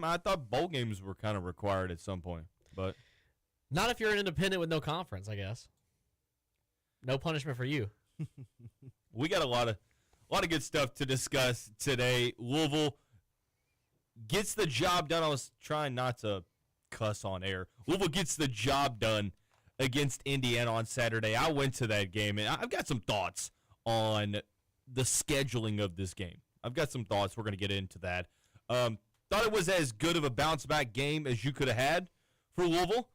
I thought bowl games were kind of required at some point, but not if you're an independent with no conference, I guess. No punishment for you. We got a lot of good stuff to discuss today. Louisville gets the job done. I was trying not to cuss on air. Louisville gets the job done against Indiana on Saturday. I went to that game, and I've got some thoughts on the scheduling of this game. I've got some thoughts. We're going to get into that. Thought it was as good of a bounce-back game as you could have had for Louisville.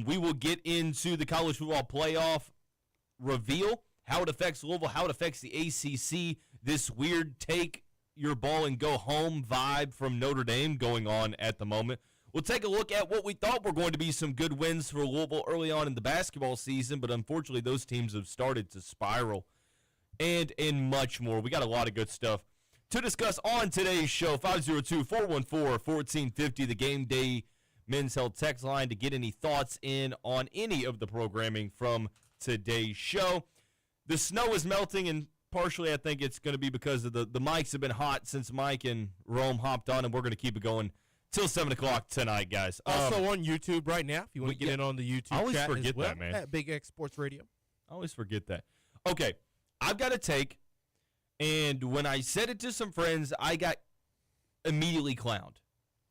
We will get into the college football playoff reveal, how it affects Louisville, how it affects the ACC, this weird take your ball and go home vibe from Notre Dame going on at the moment. We'll take a look at what we thought were going to be some good wins for Louisville early on in the basketball season, but unfortunately those teams have started to spiral, and much more. We got a lot of good stuff to discuss on today's show. 502-414-1450, the Game Day Men's Health text line to get any thoughts in on any of the programming from today's show. The snow is melting, and partially I think it's going to be because of the mics have been hot since Mike and Rome hopped on, and we're going to keep it going till 7 o'clock tonight, guys. Also on YouTube right now, if you want to get in on the YouTube I always chat forget as well, that, man. At Big X Sports Radio. I always forget that. Okay, I've got a take, and when I said it to some friends, I got immediately clowned.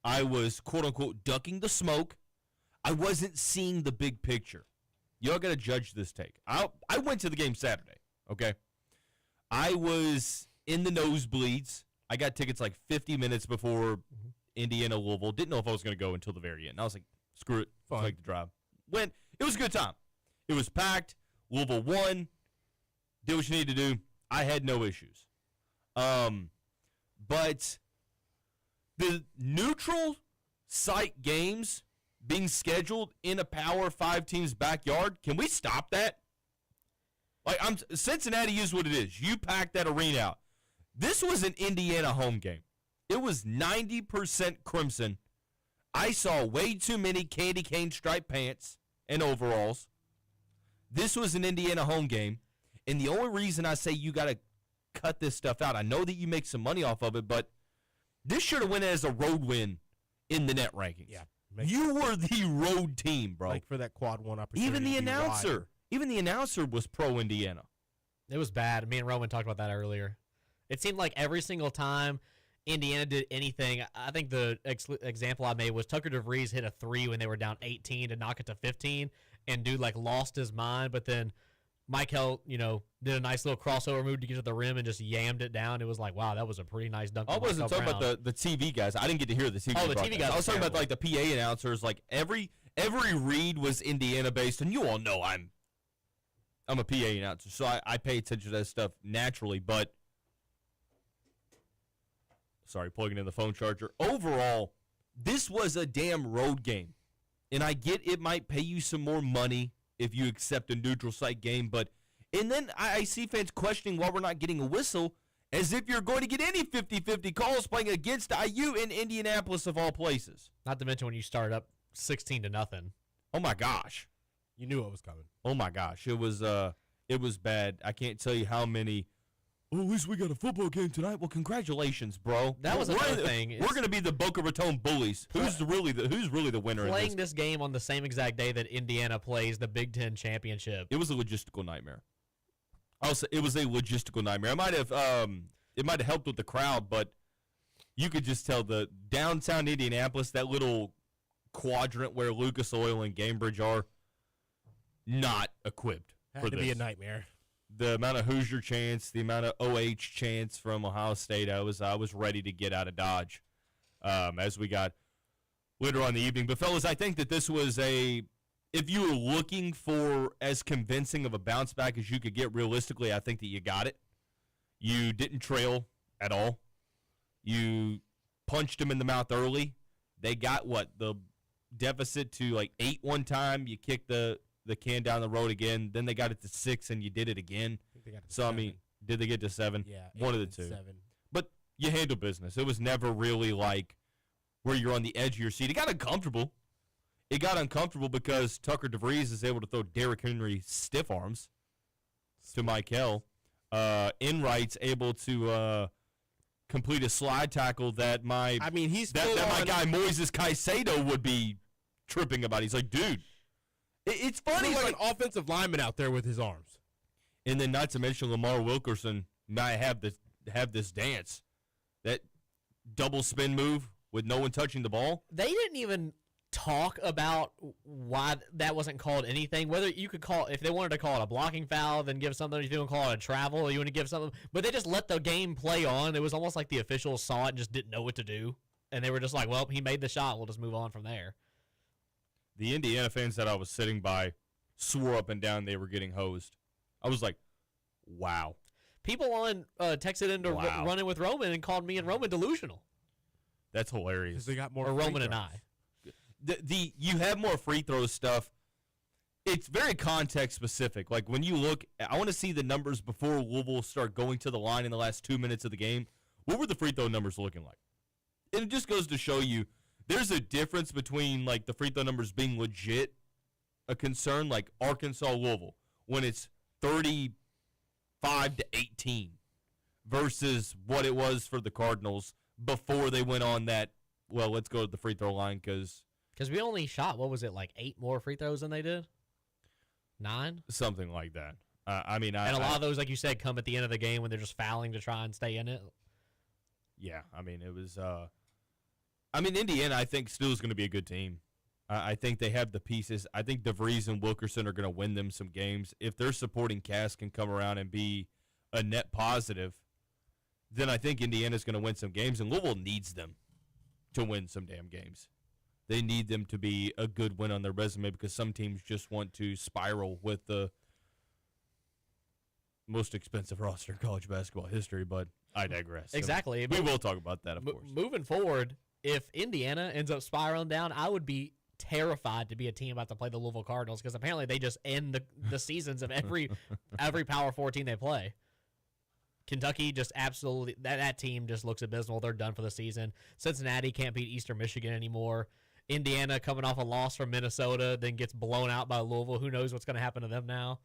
I was, quote-unquote, ducking the smoke. I wasn't seeing the big picture. Y'all got to judge this take. I went to the game Saturday, okay? I was in the nosebleeds. I got tickets like 50 minutes before Indiana Louisville. Didn't know if I was going to go until the very end. I was like, screw it. Fine. Take the drive. Went. It was a good time. It was packed. Louisville won. Did what you need to do. I had no issues. But the neutral site games being scheduled in a Power 5 team's backyard, can we stop that? Like, Cincinnati is what it is. You pack that arena out. This was an Indiana home game. It was 90% crimson. I saw way too many candy cane striped pants and overalls. This was an Indiana home game. And the only reason I say you got to cut this stuff out, I know that you make some money off of it, but this should have went as a road win in the net rankings. Yeah, you were the road team, bro. Like for that quad one opportunity. Even the announcer was pro Indiana. It was bad. Me and Roman talked about that earlier. It seemed like every single time Indiana did anything, I think the example I made was Tucker DeVries hit a 3 when they were down 18 to knock it to 15, and dude like lost his mind. But then Michael, did a nice little crossover move to get to the rim and just yammed it down. It was like, wow, that was a pretty nice dunk. I wasn't talking about the TV guys. I didn't get to hear the TV. Oh, the TV guys. I was talking about like the PA announcers. Like every read was Indiana based, and you all know I'm a PA announcer, so I pay attention to that stuff naturally. But sorry, plugging in the phone charger. Overall, this was a damn road game, and I get it might pay you some more money if you accept a neutral site game, and then I see fans questioning why we're not getting a whistle, as if you're going to get any 50-50 calls playing against IU in Indianapolis of all places. Not to mention when you start up 16-0. Oh my gosh. You knew it was coming. Oh my gosh. It was bad. I can't tell you how many. Oh, at least we got a football game tonight. Well, congratulations, bro. That was another thing. We're going to be the Boca Raton bullies. Who's really the winner? Playing this game on the same exact day that Indiana plays the Big Ten championship. It was a logistical nightmare. It was a logistical nightmare. It might have helped with the crowd, but you could just tell the downtown Indianapolis, that little quadrant where Lucas Oil and Gamebridge are, not equipped for this. Had to be a nightmare. The amount of Hoosier chants, the amount of OH chants from Ohio State, I was ready to get out of Dodge as we got later on in the evening. But, fellas, I think that this was if you were looking for as convincing of a bounce back as you could get realistically, I think that you got it. You didn't trail at all. You punched them in the mouth early. They got, the deficit to like 8 one time. You kicked the can down the road again. Then they got it to 6, and you did it again. I think they got to 7. I mean, did they get to 7? Yeah, one of the two. 7. But you handled business. It was never really like where you're on the edge of your seat. It got uncomfortable. It got uncomfortable because Tucker DeVries is able to throw Derrick Henry stiff arms to Michael. Enright's able to complete a slide tackle that my he's that my guy Moises Caicedo would be tripping about. He's like, dude, it's funny. He's He's like an offensive lineman out there with his arms. And then not to mention Lamar Wilkerson might have this dance, that double spin move with no one touching the ball. They didn't even talk about why that wasn't called anything. Whether you could call, if they wanted to call it a blocking foul, then give something. If you want to call it a travel, you want to give something. But they just let the game play on. It was almost like the officials saw it and just didn't know what to do. And they were just like, well, he made the shot. We'll just move on from there. The Indiana fans that I was sitting by swore up and down they were getting hosed. I was like, wow. People on texted into running with Roman and called me and Roman delusional. That's hilarious. Because they got more Or free Roman and throws. I. You have more free throw stuff. It's very context specific. Like when you look, I want to see the numbers before Louisville start going to the line in the last 2 minutes of the game. What were the free throw numbers looking like? And it just goes to show you there's a difference between like the free throw numbers being legit a concern, like Arkansas Louisville, when it's 35-18 versus what it was for the Cardinals before they went on that. Well, let's go to the free throw line because we only shot, what was it, like 8 more free throws than they did? 9? something like that. And a lot of those, like you said, come at the end of the game when they're just fouling to try and stay in it. Yeah, I mean, it was. Indiana, I think, still is going to be a good team. I think they have the pieces. I think DeVries and Wilkerson are going to win them some games. If their supporting cast can come around and be a net positive, then I think Indiana's going to win some games, and Louisville needs them to win some damn games. They need them to be a good win on their resume because some teams just want to spiral with the most expensive roster in college basketball history, but I digress. Exactly. We will talk about that, of course. Moving forward, if Indiana ends up spiraling down, I would be terrified to be a team about to play the Louisville Cardinals because apparently they just end the seasons of every Power 4 team they play. Kentucky just absolutely that team just looks abysmal. They're done for the season. Cincinnati can't beat Eastern Michigan anymore. Indiana coming off a loss from Minnesota, then gets blown out by Louisville. Who knows what's going to happen to them now?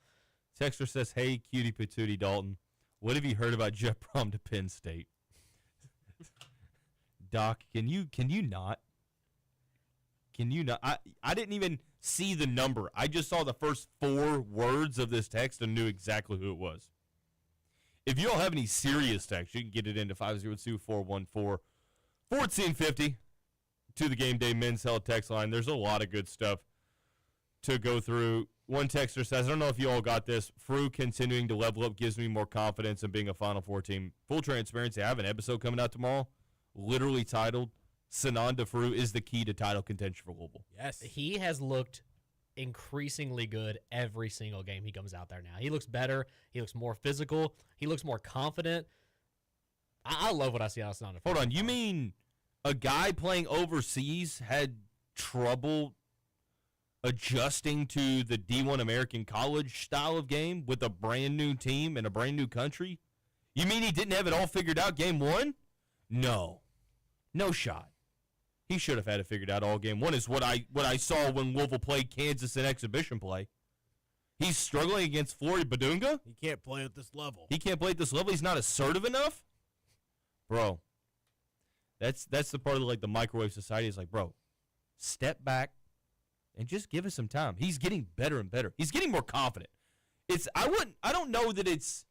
Texter says, "Hey, cutie patootie Dalton, what have you heard about Jeff Brom to Penn State?" Doc, can you not? Can you not? I didn't even see the number. I just saw the first 4 words of this text and knew exactly who it was. If you all have any serious text, you can get it into 502-414-1450 to the Gameday Men's Health text line. There's a lot of good stuff to go through. One texter says, I don't know if you all got this. Frew continuing to level up gives me more confidence in being a Final Four team. Full transparency, I have an episode coming out tomorrow, literally titled, Sananda Frew is the key to title contention for Louisville. Yes. He has looked increasingly good every single game he comes out there now. He looks better. He looks more physical. He looks more confident. I love what I see out of Sananda Frew. Hold on. You mean a guy playing overseas had trouble adjusting to the D1 American college style of game with a brand new team and a brand new country? You mean he didn't have it all figured out game 1? No shot. He should have had it figured out all game 1 is what I saw when Louisville played Kansas in exhibition play. He's struggling against Flory Badunga. He can't play at this level. He can't play at this level. He's not assertive enough. Bro, that's the part of the microwave society is like, bro, step back and just give us some time. He's getting better and better. He's getting more confident. I don't know that it's,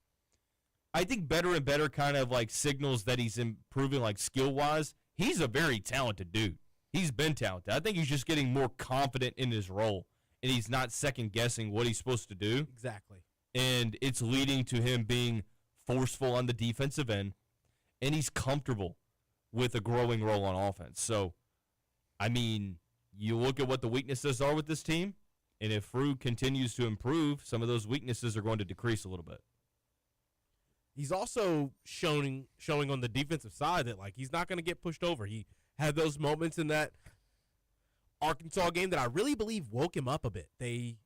I think better and better kind of like signals that he's improving like skill-wise. He's a very talented dude. He's been talented. I think he's just getting more confident in his role, and he's not second-guessing what he's supposed to do. Exactly. And it's leading to him being forceful on the defensive end, and he's comfortable with a growing role on offense. So, I mean, you look at what the weaknesses are with this team, and if Frew continues to improve, some of those weaknesses are going to decrease a little bit. He's also showing on the defensive side that, like, he's not going to get pushed over. He had those moments in that Arkansas game that I really believe woke him up a bit. They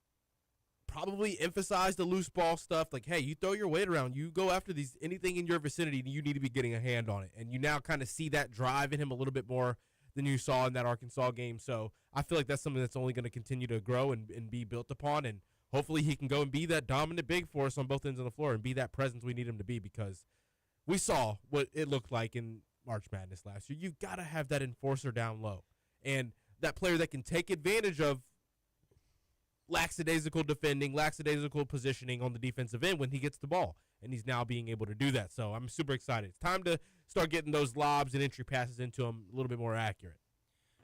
probably emphasized the loose ball stuff, like, hey, you throw your weight around, you go after anything in your vicinity, you need to be getting a hand on it. And you now kind of see that drive in him a little bit more than you saw in that Arkansas game. So I feel like that's something that's only going to continue to grow and be built upon, and hopefully he can go and be that dominant big for us on both ends of the floor and be that presence we need him to be, because we saw what it looked like in March Madness last year. You've got to have that enforcer down low. And that player that can take advantage of lackadaisical defending, lackadaisical positioning on the defensive end when he gets the ball. And he's now being able to do that. So I'm super excited. It's time to start getting those lobs and entry passes into him a little bit more accurate.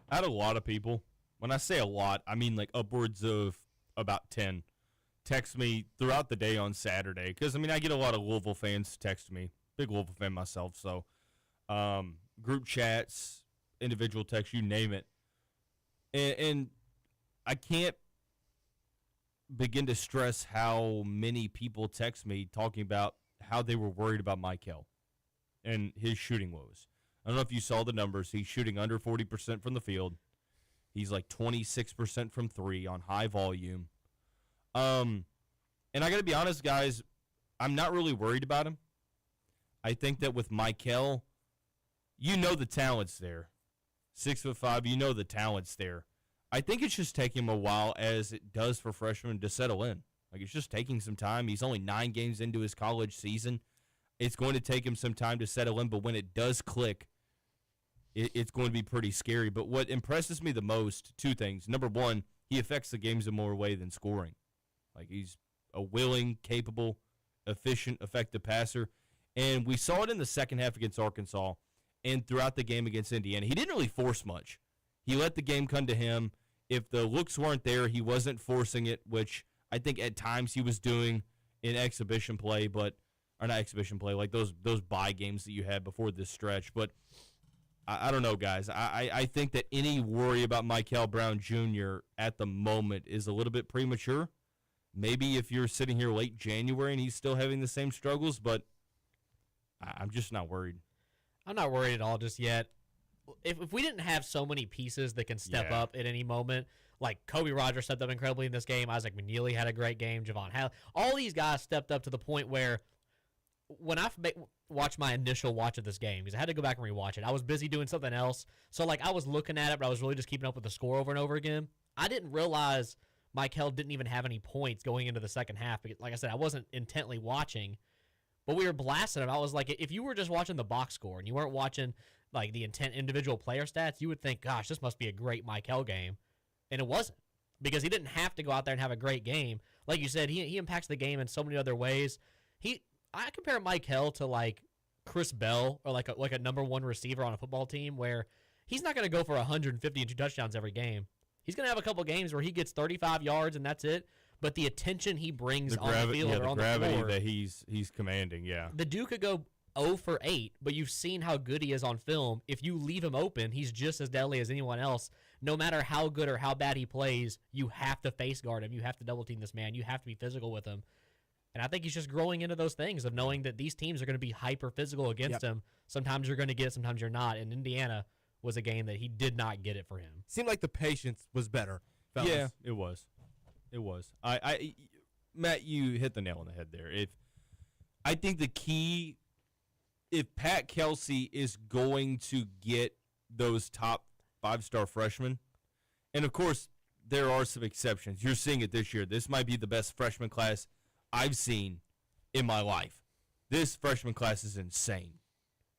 I had a lot of people. When I say a lot, I mean like upwards of about 10 text me throughout the day on Saturday. Because, I mean, I get a lot of Louisville fans text me. Big Louisville fan myself. So group chats, individual texts, you name it. And I can't begin to stress how many people text me talking about how they were worried about Michael and his shooting woes. I don't know if you saw the numbers. He's shooting under 40% from the field. He's like 26% from three on high volume. And I got to be honest, guys, I'm not really worried about him. I think that with Michael, you know the talent's there. 6'5", you know the talent's there. I think it's just taking him a while, as it does for freshmen, to settle in. Like, it's just taking some time. He's only 9 games into his college season. It's going to take him some time to settle in, but when it does click, it's going to be pretty scary. But what impresses me the most, 2 things. Number 1, he affects the games in more way than scoring. Like, he's a willing, capable, efficient, effective passer. And we saw it in the second half against Arkansas and throughout the game against Indiana. He didn't really force much. He let the game come to him. If the looks weren't there, he wasn't forcing it, which I think at times he was doing in exhibition play, or not exhibition play, like those bye games that you had before this stretch. But I don't know, guys. I think that any worry about Michael Brown Jr. at the moment is a little bit premature. Maybe if you're sitting here late January and he's still having the same struggles, but I'm just not worried. I'm not worried at all just yet. If we didn't have so many pieces that can step up at any moment, like Kobe Rogers stepped up incredibly in this game, Isaac McNeely had a great game, Javon Hall, all these guys stepped up to the point where when I watched my initial watch of this game, because I had to go back and rewatch it, I was busy doing something else. So, like, I was looking at it, but I was really just keeping up with the score over and over again. I didn't realize Michael didn't even have any points going into the second half. Because, like I said, I wasn't intently watching, but we were blasting him. I was like, if you were just watching the box score and you weren't watching like the individual player stats, you would think, gosh, this must be a great Michael game. And it wasn't, because he didn't have to go out there and have a great game. Like you said, he impacts the game in so many other ways. I compare Michael to like Chris Bell, or like a number 1 receiver on a football team, where he's not going to go for 150 and 2 touchdowns every game. He's going to have a couple games where he gets 35 yards and that's it. But the attention he brings on the field or on the floor, the gravity that he's commanding, the dude could go 0 for 8, but you've seen how good he is on film. If you leave him open, he's just as deadly as anyone else. No matter how good or how bad he plays, you have to face guard him. You have to double team this man. You have to be physical with him. And I think he's just growing into those things of knowing that these teams are going to be hyper physical against him. Sometimes you're going to get it, sometimes you're not. And Indiana was a game that he did not get it for him. Seemed like the patience was better, fellas. Yeah, it was. It was. Matt, you hit the nail on the head there. I think the key, if Pat Kelsey is going to get those top 5-star freshmen, and of course there are some exceptions. You're seeing it this year. This might be the best freshman class I've seen in my life. This freshman class is insane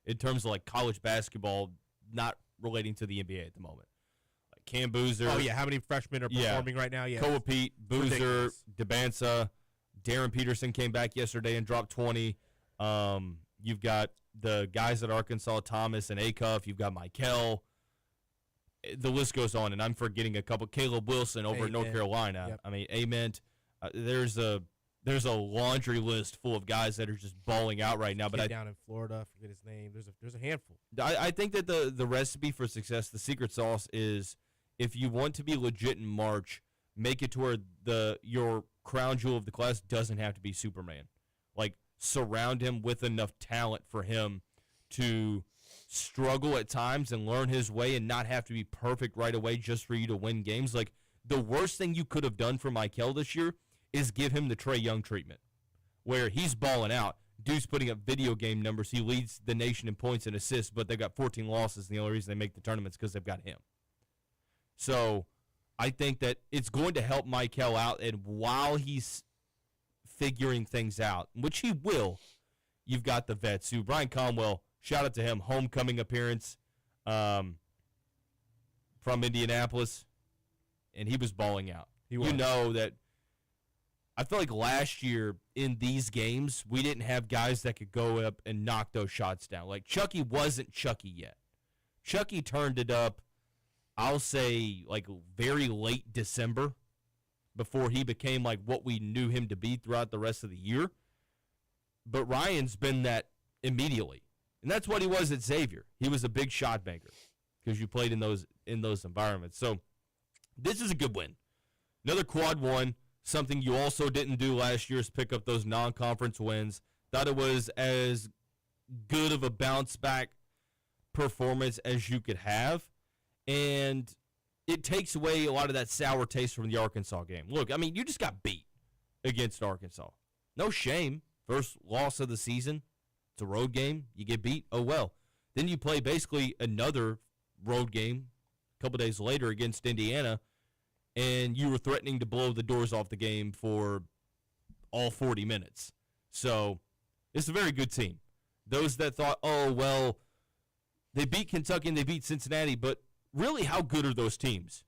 in terms of like college basketball, not relating to the NBA at the moment. Like Cam Boozer. Oh, yeah. How many freshmen are performing right now? Yeah. Koa Pete, Boozer, Debansa, Darren Peterson came back yesterday and dropped 20. You've got the guys at Arkansas, Thomas and Acuff. You've got Michael. The list goes on, and I'm forgetting a couple. Caleb Wilson over at North Carolina. Yep. I mean, Ament. There's a laundry list full of guys that are just balling out right now. But down in Florida, I forget his name. There's a handful. I think that the recipe for success, the secret sauce, is if you want to be legit in March, make it to where your crown jewel of the class doesn't have to be Superman. Like, surround him with enough talent for him to struggle at times and learn his way and not have to be perfect right away just for you to win games. Like, the worst thing you could have done for Michael this year is give him the Trae Young treatment, where he's balling out. Dude's putting up video game numbers. He leads the nation in points and assists, but they've got 14 losses, and the only reason they make the tournament is because they've got him. So I think that it's going to help Michael out, and while he's figuring things out, which he will, you've got the vets who Brian Conwell, shout out to him, homecoming appearance from Indianapolis, and he was balling out. You know that I feel like last year in these games, we didn't have guys that could go up and knock those shots down. Like, Chucky wasn't Chucky yet. Chucky turned it up, I'll say, like, very late December before he became, like, what we knew him to be throughout the rest of the year. But Ryan's been that immediately. And that's what he was at Xavier. He was a big shot maker because you played in those environments. So this is a good win. Another quad one. Something you also didn't do last year is pick up those non-conference wins. Thought it was as good of a bounce-back performance as you could have. And it takes away a lot of that sour taste from the Arkansas game. Look, I mean, you just got beat against Arkansas. No shame. First loss of the season. It's a road game. You get beat. Oh, well. Then you play basically another road game a couple days later against Indiana, and you were threatening to blow the doors off the game for all 40 minutes. So it's a very good team. Those that thought, oh, well, they beat Kentucky and they beat Cincinnati, but really, how good are those teams?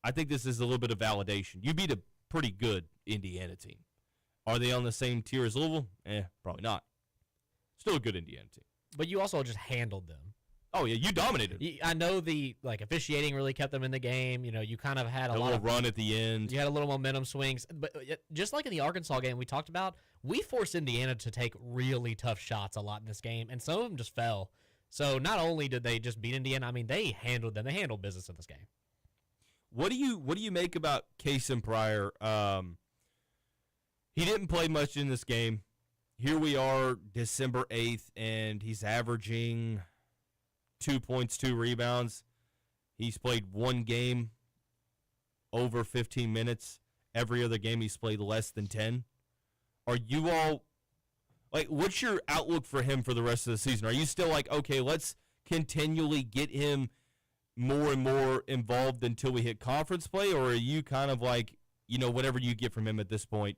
I think this is a little bit of validation. You beat a pretty good Indiana team. Are they on the same tier as Louisville? Probably not. Still a good Indiana team. But you also just handled them. Oh, yeah, you dominated. I know the officiating really kept them in the game. You know, you kind of had a lot little of run at the end. You had a little momentum swings. But just like in the Arkansas game we talked about, we forced Indiana to take really tough shots a lot in this game, and some of them just fell. So not only did they just beat Indiana, I mean, they handled them. They handled business in this game. What do you make about Cason Pryor? He didn't play much in this game. Here we are, December 8th, and he's averaging 2 points, 2 rebounds. He's played one game over 15 minutes. Every other game he's played less than 10. Are you all, like, what's your outlook for him for the rest of the season? Are you still like, okay, let's continually get him more and more involved until we hit conference play? Or are you kind of like, you know, whatever you get from him at this point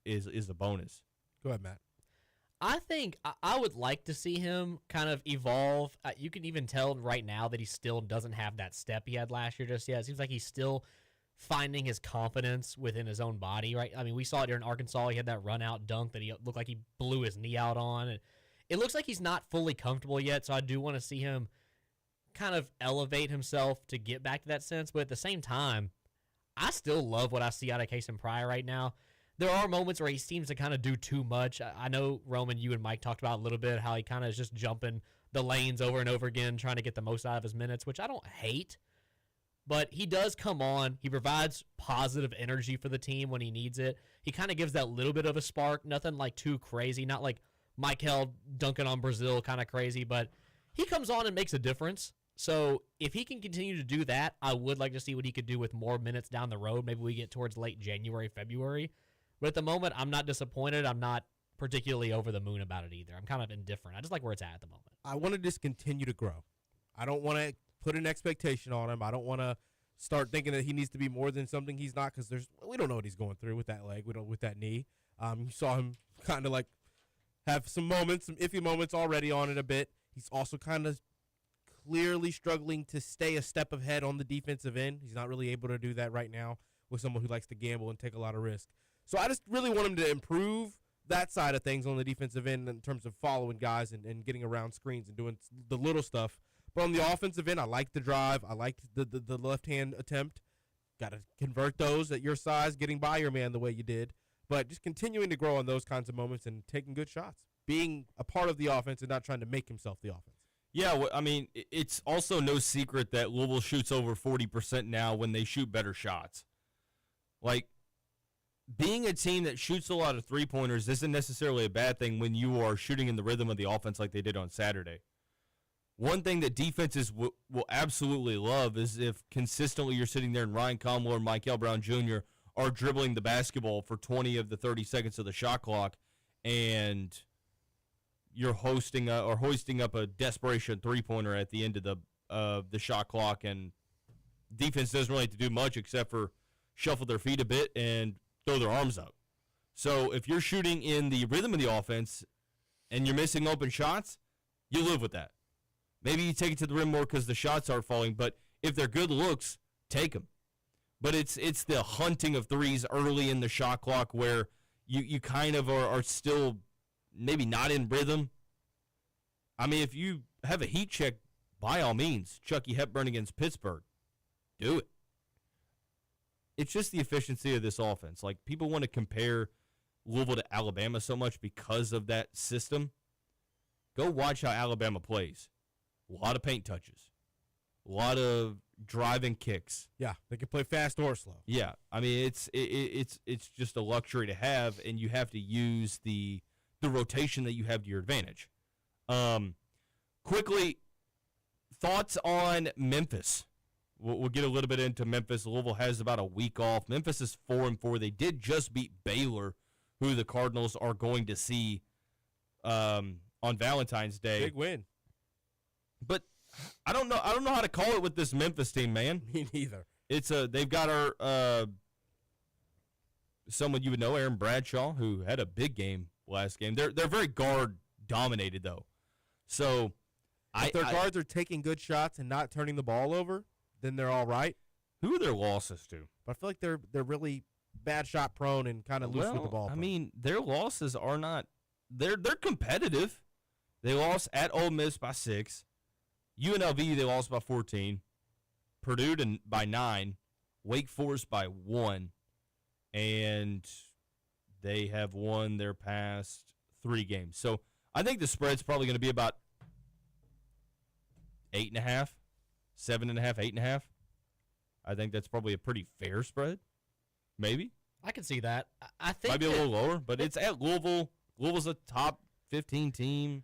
is a bonus? Go ahead, Matt. I think I would like to see him kind of evolve. You can even tell right now that he still doesn't have that step he had last year just yet. It seems like he's still finding his confidence within his own body, right? I mean, we saw it during Arkansas. He had that run-out dunk that he looked like he blew his knee out on. And it looks like he's not fully comfortable yet, so I do want to see him kind of elevate himself to get back to that sense. But at the same time, I still love what I see out of Cason Pryor right now. There are moments where he seems to kind of do too much. I know, Roman, you and Mike talked about a little bit how he kind of is just jumping the lanes over and over again, trying to get the most out of his minutes, which I don't hate. But he does come on. He provides positive energy for the team when he needs it. He kind of gives that little bit of a spark. Nothing like too crazy. Not like Michael dunking on Brazil kind of crazy. But he comes on and makes a difference. So if he can continue to do that, I would like to see what he could do with more minutes down the road. Maybe we get towards late January, February. But at the moment, I'm not disappointed. I'm not particularly over the moon about it either. I'm kind of indifferent. I just like where it's at the moment. I want to just continue to grow. I don't want to put an expectation on him. I don't want to start thinking that he needs to be more than something he's not, because we don't know what he's going through with that leg, with that knee. You saw him kind of like have some moments, some iffy moments already on it a bit. He's also kind of clearly struggling to stay a step ahead on the defensive end. He's not really able to do that right now with someone who likes to gamble and take a lot of risk. So I just really want him to improve that side of things on the defensive end in terms of following guys and getting around screens and doing the little stuff. But on the offensive end, I like the drive. I like the left-hand attempt. Got to convert those at your size, getting by your man the way you did. But just continuing to grow on those kinds of moments and taking good shots. Being a part of the offense and not trying to make himself the offense. Yeah, well, I mean, it's also no secret that Louisville shoots over 40% now when they shoot better shots. Like, being a team that shoots a lot of three-pointers isn't necessarily a bad thing when you are shooting in the rhythm of the offense like they did on Saturday. One thing that defenses will absolutely love is if consistently you're sitting there and Ryan Conwell or Michael Brown Jr. are dribbling the basketball for 20 of the 30 seconds of the shot clock, and you're hoisting up a desperation three-pointer at the end of the shot clock, and defense doesn't really have to do much except for shuffle their feet a bit and throw their arms up. So if you're shooting in the rhythm of the offense, and you're missing open shots, you live with that. Maybe you take it to the rim more because the shots aren't falling, but if they're good looks, take them. But it's the hunting of threes early in the shot clock where you kind of are still maybe not in rhythm. I mean, if you have a heat check, by all means, Chucky Hepburn against Pittsburgh, do it. It's just the efficiency of this offense. Like, people want to compare Louisville to Alabama so much because of that system. Go watch how Alabama plays. A lot of paint touches. A lot of driving kicks. Yeah, they can play fast or slow. Yeah, I mean, it's just a luxury to have, and you have to use the rotation that you have to your advantage. Quickly, thoughts on Memphis. We'll get a little bit into Memphis. Louisville has about a week off. Memphis is 4-4. They did just beat Baylor, who the Cardinals are going to see on Valentine's Day. Big win. But I don't know how to call it with this Memphis team, man. Me neither. They've got our someone you would know, Aaron Bradshaw, who had a big game last game. They're very guard dominated though. So if their guards are taking good shots and not turning the ball over, then they're all right. Who are their losses to? But I feel like they're really bad shot prone and kind of loose with the ball. I mean, their losses are not. They're competitive. They lost at Ole Miss by 6. UNLV they lost by 14. Purdue by 9. Wake Forest by 1. And they have won their past 3 games. So I think the spread's probably going to be about 8.5, 7.5, 8.5. I think that's probably a pretty fair spread. Maybe. I can see that. I think might be a little lower, but it's at Louisville. Louisville's a top 15 team.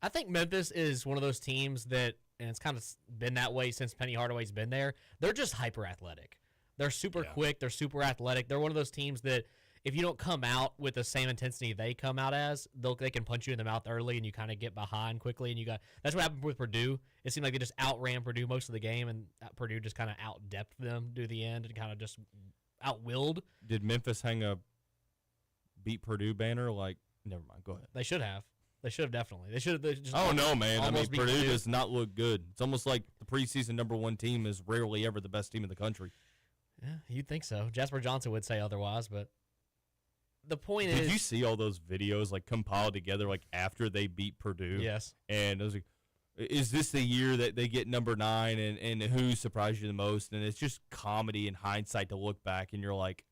I think Memphis is one of those teams that, and it's kind of been that way since Penny Hardaway's been there, they're just hyper athletic. They're super quick. They're super athletic. They're one of those teams that if you don't come out with the same intensity they come out as, they can punch you in the mouth early and you kind of get behind quickly. And that's what happened with Purdue. It seemed like they just outran Purdue most of the game, and Purdue just kind of out-depthed them to the end and kind of just out-willed. Did Memphis hang a beat Purdue banner? Like, never mind. Go ahead. They should have. They should have definitely. They should have just. Oh no, man! I mean, beat Purdue does not look good. It's almost like the preseason #1 team is rarely ever the best team in the country. Yeah, you'd think so. Jasper Johnson would say otherwise, but the point is. Did you see all those videos like compiled together like after they beat Purdue? Yes. And I was like, is this the year that they get number 9 and who surprised you the most? And it's just comedy in hindsight to look back and you're like,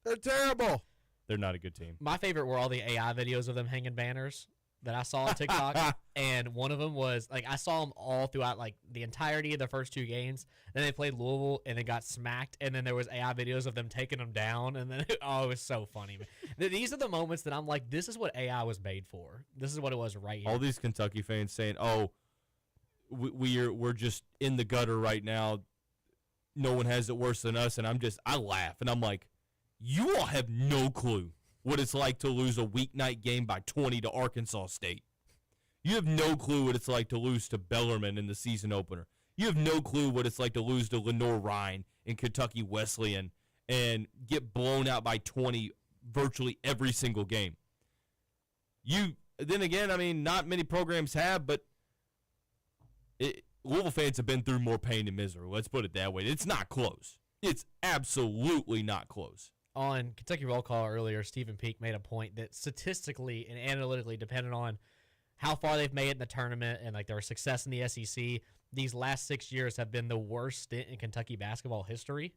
they're terrible. They're not a good team. My favorite were all the AI videos of them hanging banners that I saw on TikTok. And one of them was, like, I saw them all throughout, like, the entirety of the first 2 games. Then they played Louisville, and they got smacked. And then there was AI videos of them taking them down. And then, it was so funny. These are the moments that I'm like, this is what AI was made for. This is what it was right here. All these Kentucky fans saying, oh, we're just in the gutter right now. No one has it worse than us. And I laugh. And I'm like, you all have no clue what it's like to lose a weeknight game by 20 to Arkansas State. You have no clue what it's like to lose to Bellarmine in the season opener. You have no clue what it's like to lose to Lenore-Rhyne in Kentucky Wesleyan and get blown out by 20 virtually every single game. Then again, I mean, not many programs have, but Louisville fans have been through more pain and misery. Let's put it that way. It's not close. It's absolutely not close. On Kentucky Roll Call earlier, Stephen Peake made a point that statistically and analytically, depending on how far they've made it in the tournament and like their success in the SEC, these last 6 years have been the worst stint in Kentucky basketball history.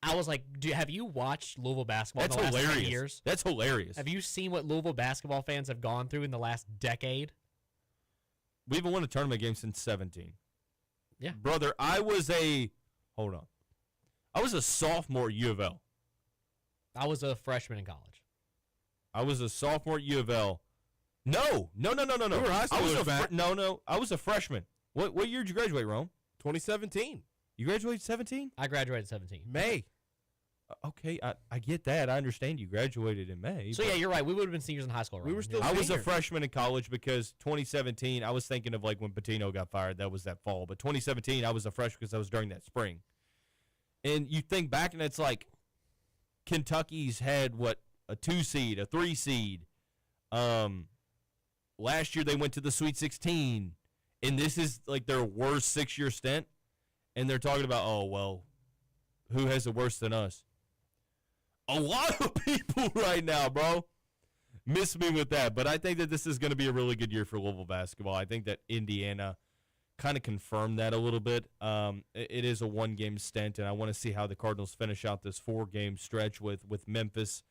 I was like, have you watched Louisville basketball in the last 10 years? That's hilarious. Have you seen what Louisville basketball fans have gone through in the last decade? We haven't won a tournament game since 17. Yeah. Brother, I was a sophomore at U of L. I was a freshman in college. I was a sophomore at U of L. No. You were high school. No. I was a freshman. What year did you graduate, Rome? 2017. You graduated 17? I graduated 17. May. Okay, I get that. I understand you graduated in May. So, yeah, you're right. We would have been seniors in high school. We were still I was a seniors. freshman in college because 2017, I was thinking of like when Patino got fired. That was that fall. But 2017, I was a freshman because I was during that spring. And you think back, and it's like Kentucky's had, a 2 seed, a 3 seed. last year they went to the Sweet 16, and this is like their worst 6-year stint, and they're talking about, oh, well, who has it worse than us? A lot of people right now, bro. Miss me with that, but I think that this is going to be a really good year for Louisville basketball. I think that Indiana kind of confirmed that a little bit. It is a 1-game stint, and I want to see how the Cardinals finish out this 4-game stretch with Memphis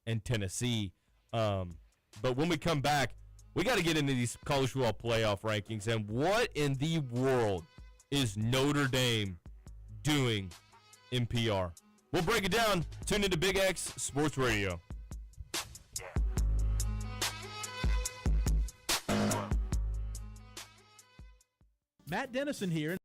and Tennessee. But when we come back, we got to get into these college football playoff rankings, and what in the world is Notre Dame doing in PR? We'll break it down. Tune into Big X Sports Radio. Matt Dennison here.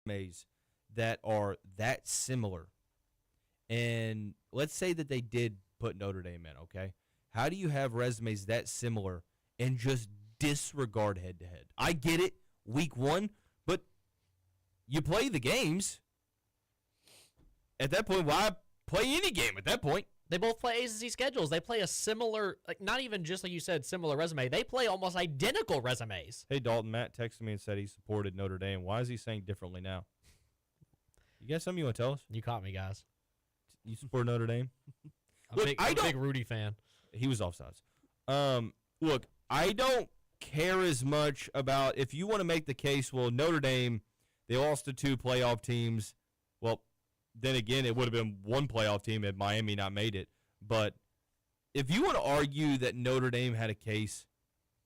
resumes that are that similar, and let's say that they did put Notre Dame in, okay? How do you have resumes that similar and just disregard head-to-head? I get it, week one, but you play the games. At that point, why play any game at that point? They both play ACC schedules. They play a similar, like not even just like you said, similar resume. They play almost identical resumes. Hey, Dalton, Matt texted me and said he supported Notre Dame. Why is he saying differently now? You got something you want to tell us? You caught me, guys. You support Notre Dame? I'm a big Rudy fan. He was offsides. Look, I don't care as much about if you want to make the case, well, Notre Dame, they lost to 2 playoff teams. Well, then again, it would have been 1 playoff team had Miami not made it. But if you want to argue that Notre Dame had a case,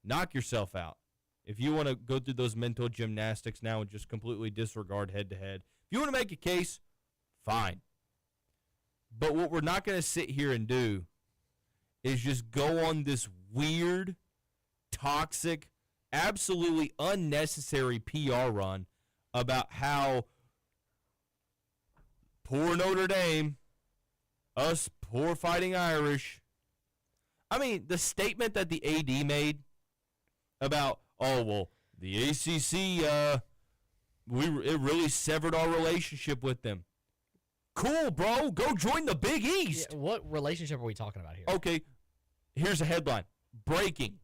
knock yourself out. If you want to go through those mental gymnastics now and just completely disregard head-to-head, if you want to make a case, fine. But what we're not going to sit here and do is just go on this weird, toxic, absolutely unnecessary PR run about how poor Notre Dame, us poor Fighting Irish. I mean, the statement that the AD made about, oh, well, the ACC, it really severed our relationship with them. Cool, bro. Go join the Big East. Yeah, what relationship are we talking about here? Okay, here's a headline. Breaking.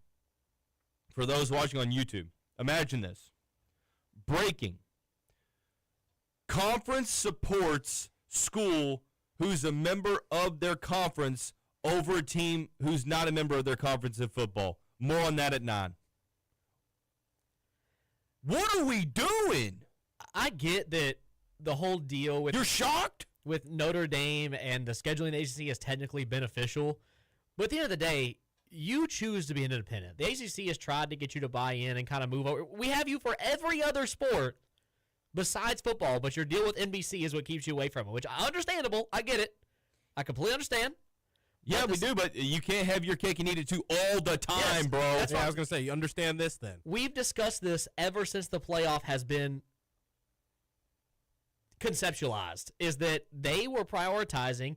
For those watching on YouTube, imagine this. Breaking. Conference supports school who's a member of their conference over a team who's not a member of their conference in football. More on that at 9. What are we doing? I get that the whole deal with You're shocked? With Notre Dame and the scheduling ACC is technically beneficial, but at the end of the day, you choose to be an independent. The ACC has tried to get you to buy in and kind of move over. We have you for every other sport besides football, but your deal with NBC is what keeps you away from it, which understandable. I get it. I completely understand. Yeah, we do, but you can't have your cake and eat it too all the time, Yes, bro. that's Yeah, I was going to say, you understand this then. We've discussed this ever since the playoff has been conceptualized, is that they were prioritizing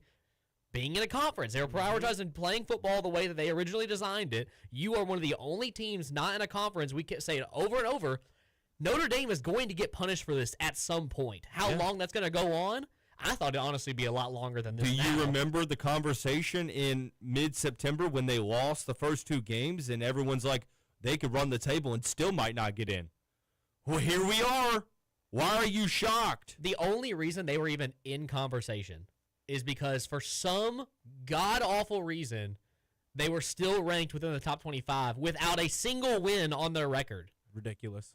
being in a conference. They were prioritizing playing football the way that they originally designed it. You are one of the only teams not in a conference. We can say it over and over. Notre Dame is going to get punished for this at some point. How long that's going to go on, I thought it'd honestly be a lot longer than this. Do you remember the conversation in mid-September when they lost the first 2 games and everyone's like, they could run the table and still might not get in? Well, here we are. Why are you shocked? The only reason they were even in conversation is because for some god-awful reason, they were still ranked within the top 25 without a single win on their record. Ridiculous.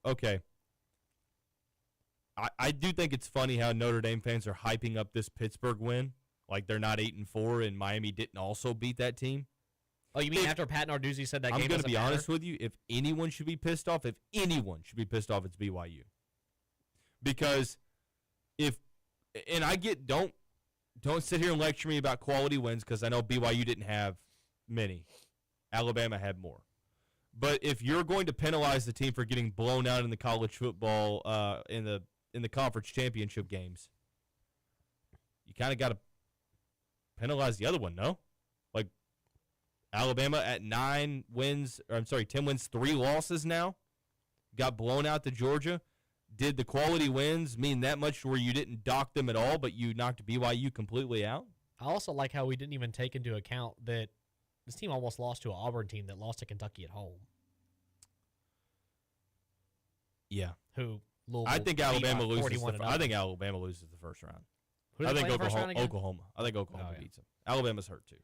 Okay. I do think it's funny how Notre Dame fans are hyping up this Pittsburgh win. Like they're not 8-4 and Miami didn't also beat that team. Oh, you mean after Pat Narduzzi said that game I'm going to doesn't be matter? honest with you. If anyone should be pissed off, it's BYU. Because don't sit here and lecture me about quality wins because I know BYU didn't have many. Alabama had more. But if you're going to penalize the team for getting blown out in the college football in the conference championship games, you kind of got to penalize the other one, no? Like Alabama at 10 wins, 3 losses now, got blown out to Georgia. Did the quality wins mean that much where you didn't dock them at all, but you knocked BYU completely out? I also like how we didn't even take into account that this team almost lost to an Auburn team that lost to Kentucky at home. Yeah. Who Louisville I think beat Alabama by loses. 41 I think Alabama loses the first round. Who I did they think play in the first round again? Oklahoma. I think Oklahoma yeah. beats them. Alabama's hurt too.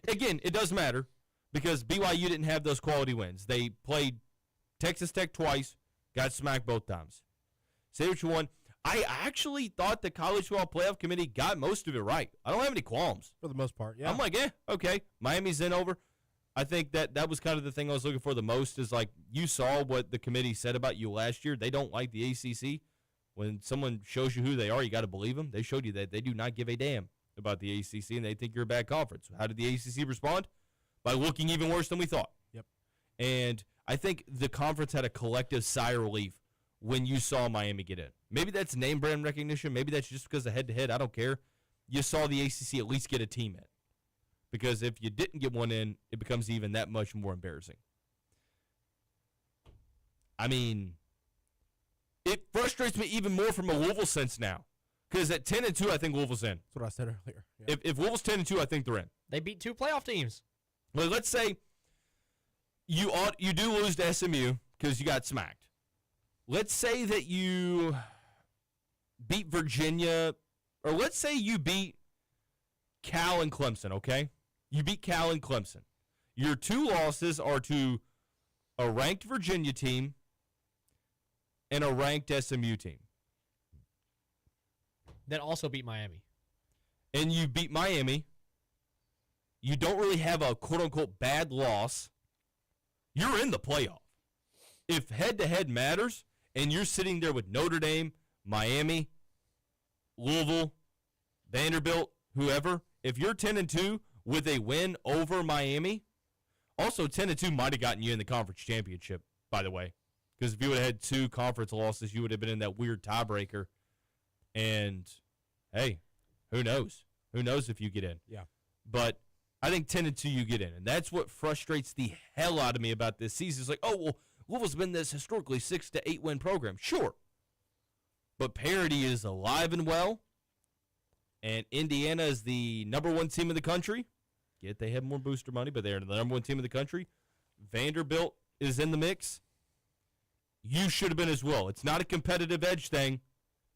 Again, it does matter because BYU didn't have those quality wins. They played Texas Tech twice, got smacked both times. Say what you want. I actually thought the College Football Playoff Committee got most of it right. I don't have any qualms. For the most part, yeah. I'm like, okay. Miami's in over. I think that was kind of the thing I was looking for the most is like you saw what the committee said about you last year. They don't like the ACC. When someone shows you who they are, you got to believe them. They showed you that they do not give a damn about the ACC, and they think you're a bad conference. How did the ACC respond? By looking even worse than we thought. Yep. And I think the conference had a collective sigh of relief when you saw Miami get in. Maybe that's name brand recognition. Maybe that's just because of head-to-head. I don't care. You saw the ACC at least get a team in. Because if you didn't get one in, it becomes even that much more embarrassing. I mean, it frustrates me even more from a Louisville sense now. Because at 10-2, I think Louisville's in. That's what I said earlier. Yeah. If Louisville's 10-2, I think they're in. They beat 2 playoff teams. Well, let's say you do lose to SMU because you got smacked. Let's say that you beat Virginia, or let's say you beat Cal and Clemson, okay? You beat Cal and Clemson. Your 2 losses are to a ranked Virginia team and a ranked SMU team. That also beat Miami. And you beat Miami. You don't really have a quote-unquote bad loss. You're in the playoff. If head-to-head matters, and you're sitting there with Notre Dame, Miami, Louisville, Vanderbilt, whoever, if you're 10-2 with a win over Miami, also 10-2 might have gotten you in the conference championship, by the way. Because if you would have had 2 conference losses, you would have been in that weird tiebreaker. And, hey, who knows? Who knows if you get in? Yeah. But I think 10-2 you get in. And that's what frustrates the hell out of me about this season. It's like, oh, well, Louisville's been this historically 6 to 8 win program. Sure. But parity is alive and well. And Indiana is the number 1 team in the country. Yet they have more booster money, but they're the number 1 team in the country. Vanderbilt is in the mix. You should have been as well. It's not a competitive edge thing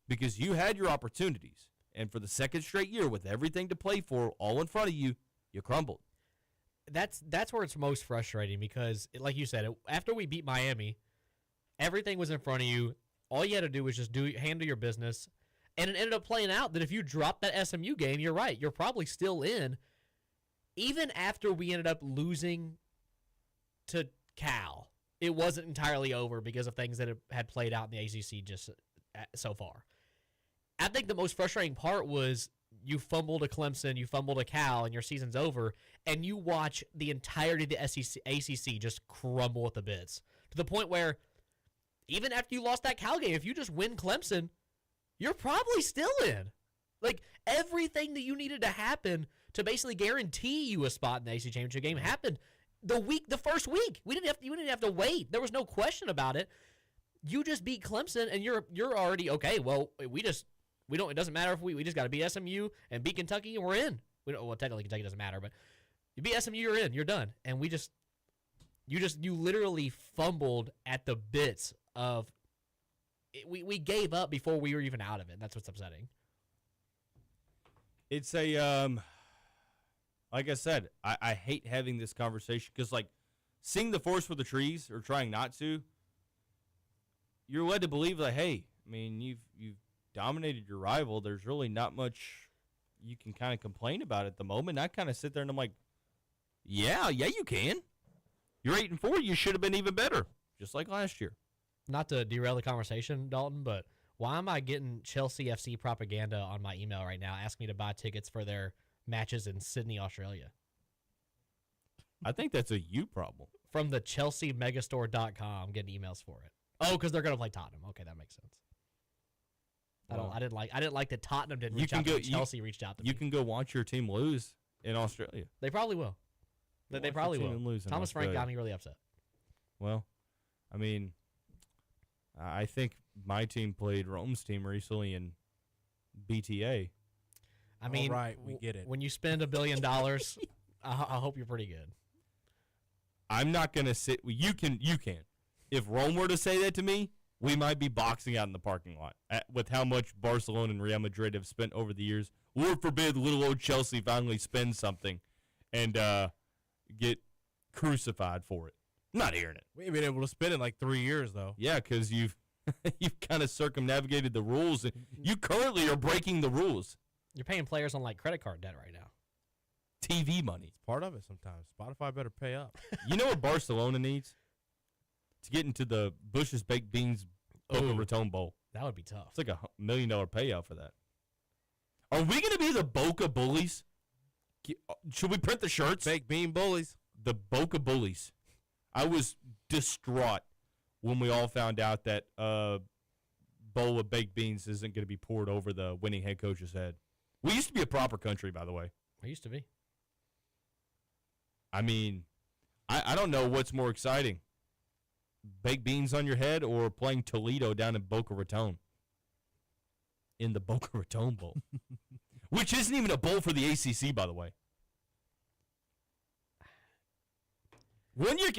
because you had your opportunities. And for the second straight year with everything to play for all in front of you, you crumbled. That's where it's most frustrating because, like you said, after we beat Miami, everything was in front of you. All you had to do was just handle your business. And it ended up playing out that if you drop that SMU game, you're right. You're probably still in. Even after we ended up losing to Cal, it wasn't entirely over because of things that had played out in the ACC just so far. I think the most frustrating part was you fumbled a Clemson, you fumbled a Cal, and your season's over, and you watch the entirety of the ACC just crumble at the bits to the point where even after you lost that Cal game, if you just win Clemson, you're probably still in. Like, everything that you needed to happen to basically guarantee you a spot in the ACC championship game happened the first week. You didn't have to wait. There was no question about it. You just beat Clemson, and you're already okay. Well, we don't. It doesn't matter if we just got to beat SMU and beat Kentucky, and we're in. Well, technically Kentucky doesn't matter, but you beat SMU, you're in. You're done. And you literally fumbled at the bits of. We gave up before we were even out of it. That's what's upsetting. It's a like I said, I hate having this conversation because, like, seeing the forest for the trees or trying not to, you're led to believe that, hey, I mean, you've dominated your rival. There's really not much you can kind of complain about at the moment. And I kind of sit there and I'm like, yeah, you can. You're 8-4. You should have been even better, just like last year. Not to derail the conversation, Dalton, but why am I getting Chelsea FC propaganda on my email right now asking me to buy tickets for their matches in Sydney, Australia? I think that's a you problem. From the ChelseaMegastore.com, I'm getting emails for it. Oh, because they're going to play Tottenham. Okay, that makes sense. Well, I didn't like that Tottenham didn't reach out to me. Chelsea reached out to me. You can go watch your team lose in Australia. They probably will. They probably will. Thomas Frank got me really upset. Well, I mean, I think my team played Rome's team recently in BTA. I mean, all right, we get it. When you spend $1 billion, I hope you're pretty good. I'm not going to sit. You can. If Rome were to say that to me, we might be boxing out in the parking lot with how much Barcelona and Real Madrid have spent over the years. Lord forbid little old Chelsea finally spends something and get crucified for it. I'm not hearing it. We ain't been able to spend it in like 3 years, though. Yeah, because you've kind of circumnavigated the rules. You currently are breaking the rules. You're paying players on like credit card debt right now. TV money. It's part of it sometimes. Spotify better pay up. You know what Barcelona needs? To get into the Bush's Baked Beans Boca Raton Bowl. That would be tough. It's like $1 million payout for that. Are we going to be the Boca Bullies? Should we print the shirts? Baked Bean Bullies. The Boca Bullies. I was distraught when we all found out that bowl of baked beans isn't going to be poured over the winning head coach's head. We used to be a proper country, by the way. I used to be. I mean, I don't know what's more exciting, baked beans on your head or playing Toledo down in Boca Raton. In the Boca Raton Bowl, which isn't even a bowl for the ACC, by the way.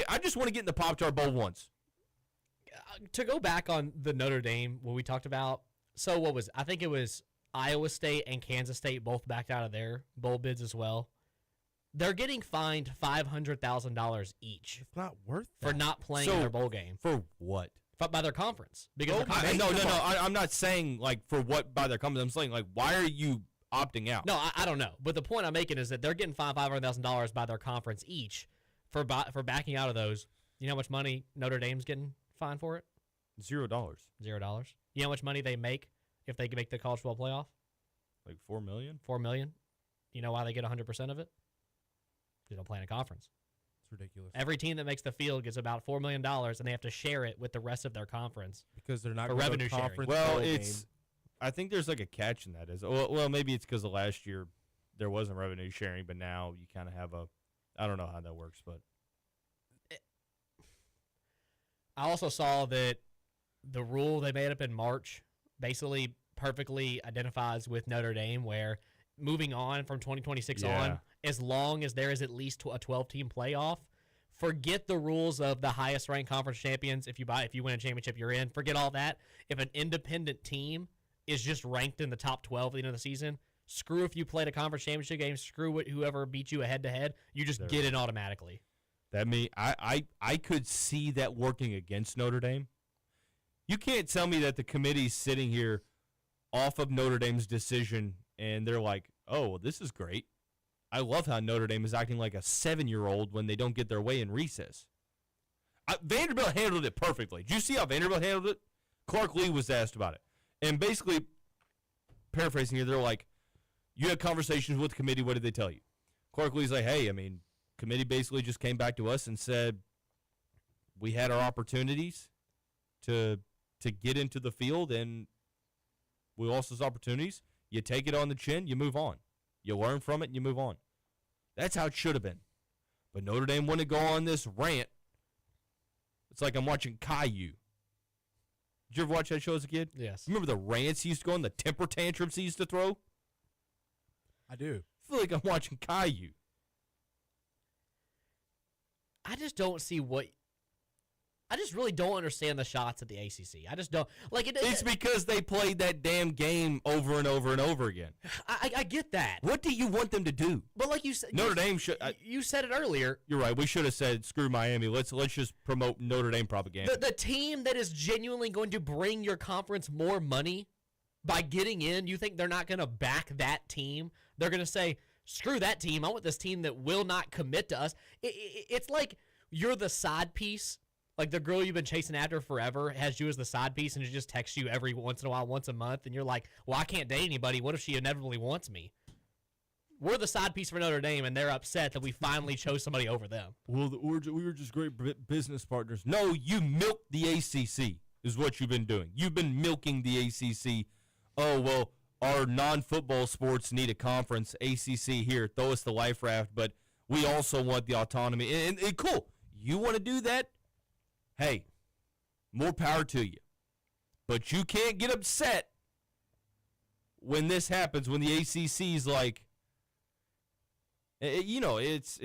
I just want to get in the Pop-Tart Bowl once. To go back on the Notre Dame, what we talked about, so I think it was Iowa State and Kansas State both backed out of their bowl bids as well. They're getting fined $500,000 each. It's not worth that. For not playing in their bowl game. For what? By their conference. Because No. I'm not saying, like, for what by their conference. I'm saying, like, why are you opting out? No, I don't know. But the point I'm making is that they're getting fined $500,000 by their conference each for backing out of those. You know how much money Notre Dame's getting fined for it? $0. $0. You know how much money they make if they can make the college football playoff? Like $4 million? $4 million. You know why they get 100% of it? They don't play in a conference. It's ridiculous. Every team that makes the field gets about $4 million, and they have to share it with the rest of their conference. Because they're not For going to revenue sharing. conference Well, bowl it's. game. I think there's like a catch in that. Well, maybe it's because of last year there wasn't revenue sharing, but now you kind of have a. I don't know how that works, but I also saw that the rule they made up in March basically perfectly identifies with Notre Dame, where moving on from 2026 on, as long as there is at least a 12-team playoff, forget the rules of the highest ranked conference champions. If you win a championship, you're in. Forget all that. If an independent team is just ranked in the top 12 at the end of the season, screw if you played a conference championship game, screw whoever beat you a head-to-head, you just get in automatically. that mean I could see that working against Notre Dame. You can't tell me that the committee's sitting here off of Notre Dame's decision and they're like, oh, well, this is great. I love how Notre Dame is acting like a 7-year-old when they don't get their way in recess. Vanderbilt handled it perfectly. Did you see how Vanderbilt handled it? Clark Lee was asked about it. And basically, paraphrasing here, they're like, you had conversations with the committee. What did they tell you? Clark Lee's like, hey, committee basically just came back to us and said we had our opportunities to get into the field, and we lost those opportunities. You take it on the chin, you move on. You learn from it, and you move on. That's how it should have been. But Notre Dame wouldn't go on this rant. It's like I'm watching Caillou. Did you ever watch that show as a kid? Yes. Remember the rants he used to go on, the temper tantrums he used to throw? I do. I feel like I'm watching Caillou. I just don't see I just really don't understand the shots at the ACC. I just don't like it. It's because they played that damn game over and over and over again. I get that. What do you want them to do? But like you said, Notre Dame should. You said it earlier. You're right. We should have said screw Miami. Let's just promote Notre Dame propaganda. The team that is genuinely going to bring your conference more money by getting in, you think they're not going to back that team? They're going to say, screw that team. I want this team that will not commit to us. It's like you're the side piece. Like the girl you've been chasing after forever has you as the side piece and she just texts you every once in a while, once a month, and you're like, well, I can't date anybody. What if she inevitably wants me? We're the side piece for Notre Dame, and they're upset that we finally chose somebody over them. Well, we were just great business partners. No, you milked the ACC is what you've been doing. You've been milking the ACC. Oh, well, our non-football sports need a conference. ACC here, throw us the life raft, but we also want the autonomy. And cool. You want to do that? Hey, more power to you. But you can't get upset when this happens, when the ACC's like, it's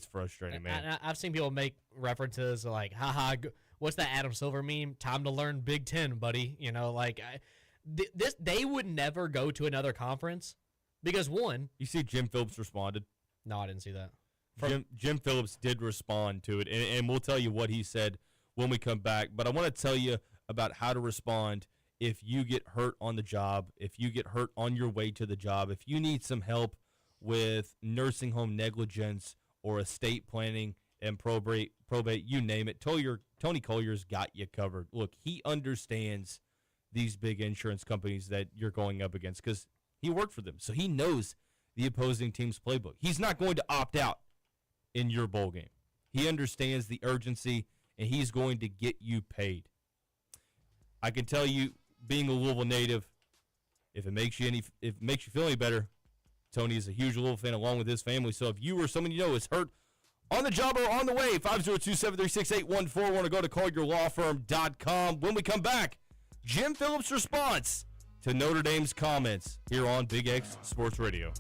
frustrating, man. I've seen people make references like, haha, what's that Adam Silver meme? Time to learn Big Ten, buddy. You know, like, they would never go to another conference because, one. You see Jim Phillips responded? No, I didn't see that. Jim Phillips did respond to it, and we'll tell you what he said when we come back. But I want to tell you about how to respond if you get hurt on the job, if you get hurt on your way to the job, if you need some help with nursing home negligence or estate planning and probate, you name it. Tony Collier's got you covered. Look, he understands these big insurance companies that you're going up against because he worked for them, so he knows the opposing team's playbook. He's not going to opt out in your bowl game. He understands the urgency, and he's going to get you paid. I can tell you, being a Louisville native, if it makes you feel any better, Tony is a huge Louisville fan along with his family. So if you or someone you know is hurt on the job or on the way, 502-736-8141, want to go to callyourlawfirm.com. When we come back, Jim Phillips' response to Notre Dame's comments here on Big X Sports Radio.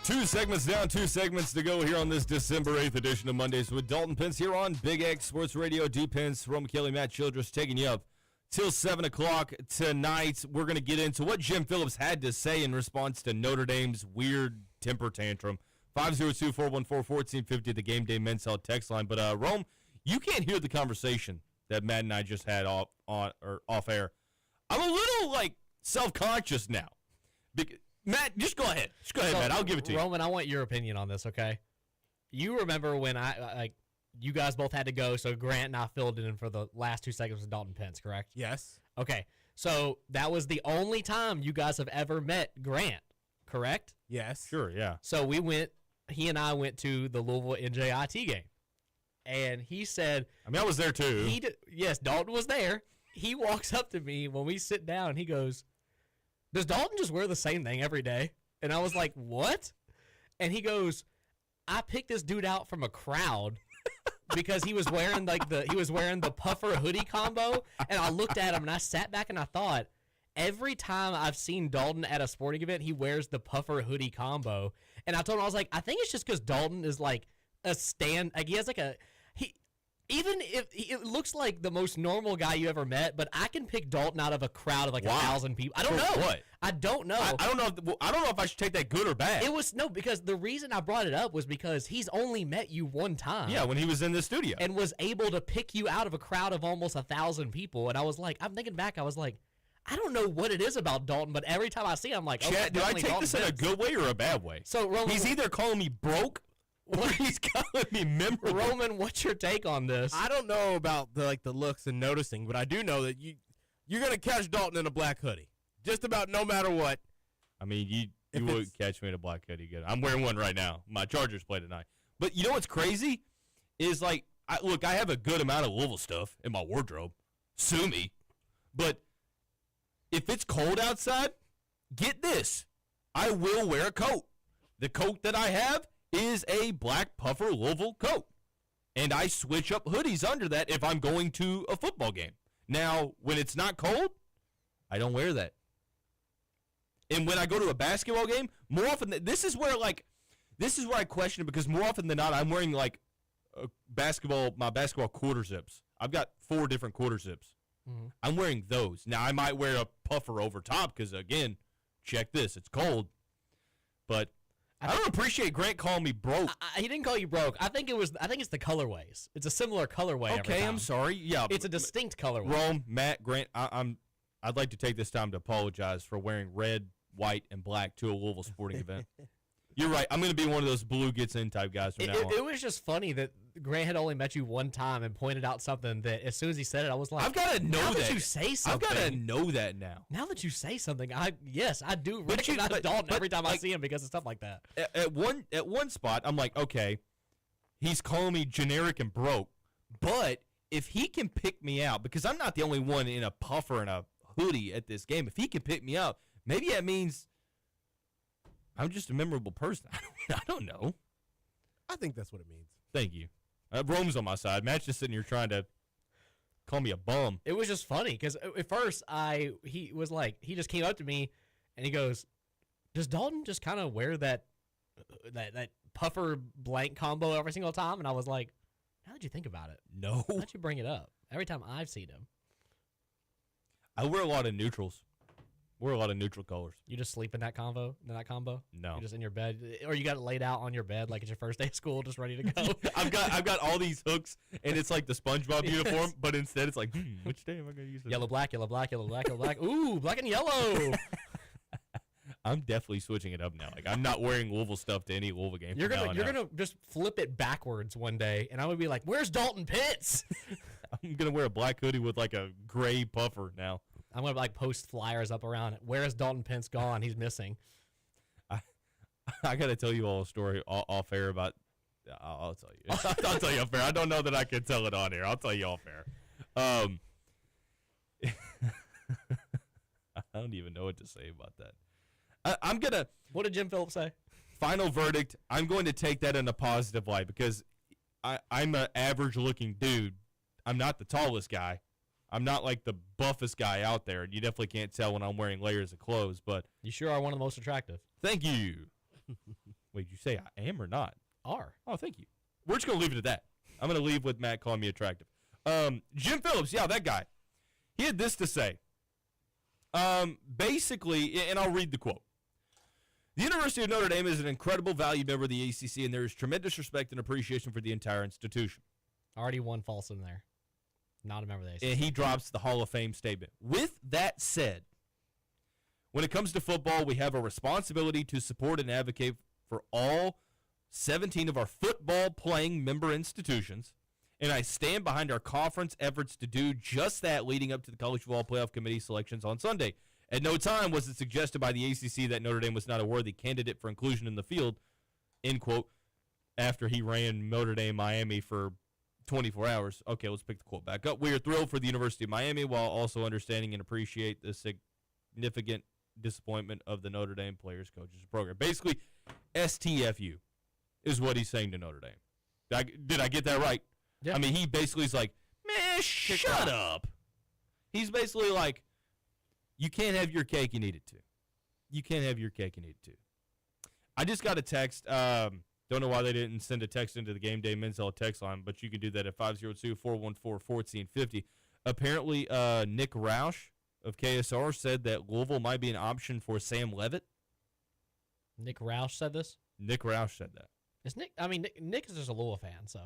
Two segments down, 2 segments to go here on this December 8th edition of Mondays with Dalton Pence here on Big X Sports Radio. D. Pence, Rome Kelly, Matt Childress taking you up till 7 o'clock tonight. We're going to get into what Jim Phillips had to say in response to Notre Dame's weird temper tantrum. 502-414-1450, the Game Day Men's Health text line. But, Rome, you can't hear the conversation that Matt and I just had off air. I'm a little, self-conscious now. Matt, just go ahead. Matt. I'll give it to you. Roman, I want your opinion on this, okay? You remember when you guys both had to go, so Grant and I filled in for the last 2 seconds with Dalton Pence, correct? Yes. Okay, so that was the only time you guys have ever met Grant, correct? Yes. Sure, yeah. So he and I went to the Louisville NJIT game, and he said... I was there too. Yes, Dalton was there. He walks up to me when we sit down, and he goes, does Dalton just wear the same thing every day? And I was like, what? And he goes, I picked this dude out from a crowd because he was wearing the puffer hoodie combo. And I looked at him and I sat back and I thought, every time I've seen Dalton at a sporting event, he wears the puffer hoodie combo. And I told him, I was like, I think it's just because Dalton is like a he has even if it looks like the most normal guy you ever met, but I can pick Dalton out of a crowd of 1,000 people. I don't know. What? I don't know. I don't know. I don't know if I should take that good or bad. Because the reason I brought it up was because he's only met you one time. Yeah, when he was in the studio. And was able to pick you out of a crowd of almost 1,000 people. And I was like, I'm thinking back, I was like, I don't know what it is about Dalton, but every time I see him, I'm like, Chad, do I take this in a good way or a bad way? So Roman, he's either calling me broke or he's calling me memorable. Roman, what's your take on this? I don't know about the looks and noticing, but I do know that you're gonna catch Dalton in a black hoodie, just about no matter what. I mean, you would catch me in a black hoodie. Good. I'm wearing one right now. My Chargers play tonight. But you know what's crazy is I have a good amount of Louisville stuff in my wardrobe. Sue me, but if it's cold outside, get this, I will wear a coat. The coat that I have is a black puffer Louisville coat. And I switch up hoodies under that if I'm going to a football game. Now, when it's not cold, I don't wear that. And when I go to a basketball game, more often this is where I question it, because more often than not I'm wearing my basketball quarter zips. I've got 4 different quarter zips. Mm-hmm. I'm wearing those. Now I might wear a puffer over top because, again, check this, it's cold. But I don't appreciate Grant calling me broke. He didn't call you broke. I think it's the colorways. It's a similar colorway. Okay, I'm sorry. Yeah, it's a distinct colorway. Rome, Matt, Grant, I'd like to take this time to apologize for wearing red, white, and black to a Louisville sporting event. You're right. I'm going to be one of those blue gets in type guys from now on. It was just funny that Grant had only met you one time and pointed out something that as soon as he said it, I was like, I've got to know now that. that you say something. I've got to know that now. Now that you say something, I do recognize Dalton every time I see him because of stuff like that. At one spot, I'm like, okay, he's calling me generic and broke, but if he can pick me out, because I'm not the only one in a puffer and a hoodie at this game, if he can pick me out, maybe that means I'm just a memorable person. I don't know. I think that's what it means. Thank you. Rome's on my side. Matt's just sitting here trying to call me a bum. It was just funny because at first he just came up to me and he goes, does Dalton just kind of wear that puffer blank combo every single time? And I was like, now that you think about it, no. Why'd you bring it up? Every time I've seen him. I wear a lot of neutrals. Wear a lot of neutral colors. You just sleep in that combo? No. You're just in your bed? Or you got it laid out on your bed like it's your first day of school, just ready to go? I've got all these hooks, and it's like the SpongeBob uniform, but instead it's like, which day am I going to use this? Yellow, black, yellow, black, yellow, black, yellow, black. Ooh, black and yellow. I'm definitely switching it up now. Like, I'm not wearing Louisville stuff to any Louisville game. You're gonna just flip it backwards one day, and I would be like, "Where's Dalton Pitts?" I'm gonna wear a black hoodie with like a gray puffer now. I'm gonna post flyers up around it. Where is Dalton Pence gone? He's missing. I gotta tell you all a story off air about. I'll tell you. I'll tell you off air. I don't know that I can tell it on air. I'll tell you off air. I don't even know what to say about that. I'm gonna. What did Jim Phillips say? Final verdict. I'm going to take that in a positive light because I'm an average-looking dude. I'm not the tallest guy. I'm not like the buffest guy out there. You definitely can't tell when I'm wearing layers of clothes, but you sure are one of the most attractive. Thank you. Wait, you say I am or not? Are. Oh, thank you. We're just going to leave it at that. I'm going to leave with Matt calling me attractive. Jim Phillips, yeah, that guy. He had this to say. Basically, and I'll read the quote. The University of Notre Dame is an incredible valued member of the ACC, and there is tremendous respect and appreciation for the entire institution. Already one false in there. Not a member of the ACC. And he drops the Hall of Fame statement. With that said, when it comes to football, we have a responsibility to support and advocate for all 17 of our football-playing member institutions, and I stand behind our conference efforts to do just that leading up to the College Football Playoff Committee selections on Sunday. At no time was it suggested by the ACC that Notre Dame was not a worthy candidate for inclusion in the field, end quote, after he ran Notre Dame Miami for 24 hours. Okay, let's pick the quote back up. We are thrilled for the University of Miami while also understanding and appreciate the significant disappointment of the Notre Dame players, coaches, program. Basically, STFU is what he's saying to Notre Dame. Did I get that right? Yeah. I mean, he basically is like, man, shut up. He's basically like, you can't have your cake, you need it too. You can't have your cake, you need it too. I just got a text. Don't know why they didn't send a text into the Game Day Men's Health text line, but you can do that at 502-414-1450. Apparently, Nick Roush of KSR said that Louisville might be an option for Sam Levitt. Nick Roush said this? Nick Roush said that. Is Nick? I mean, Nick is just a Louisville fan, so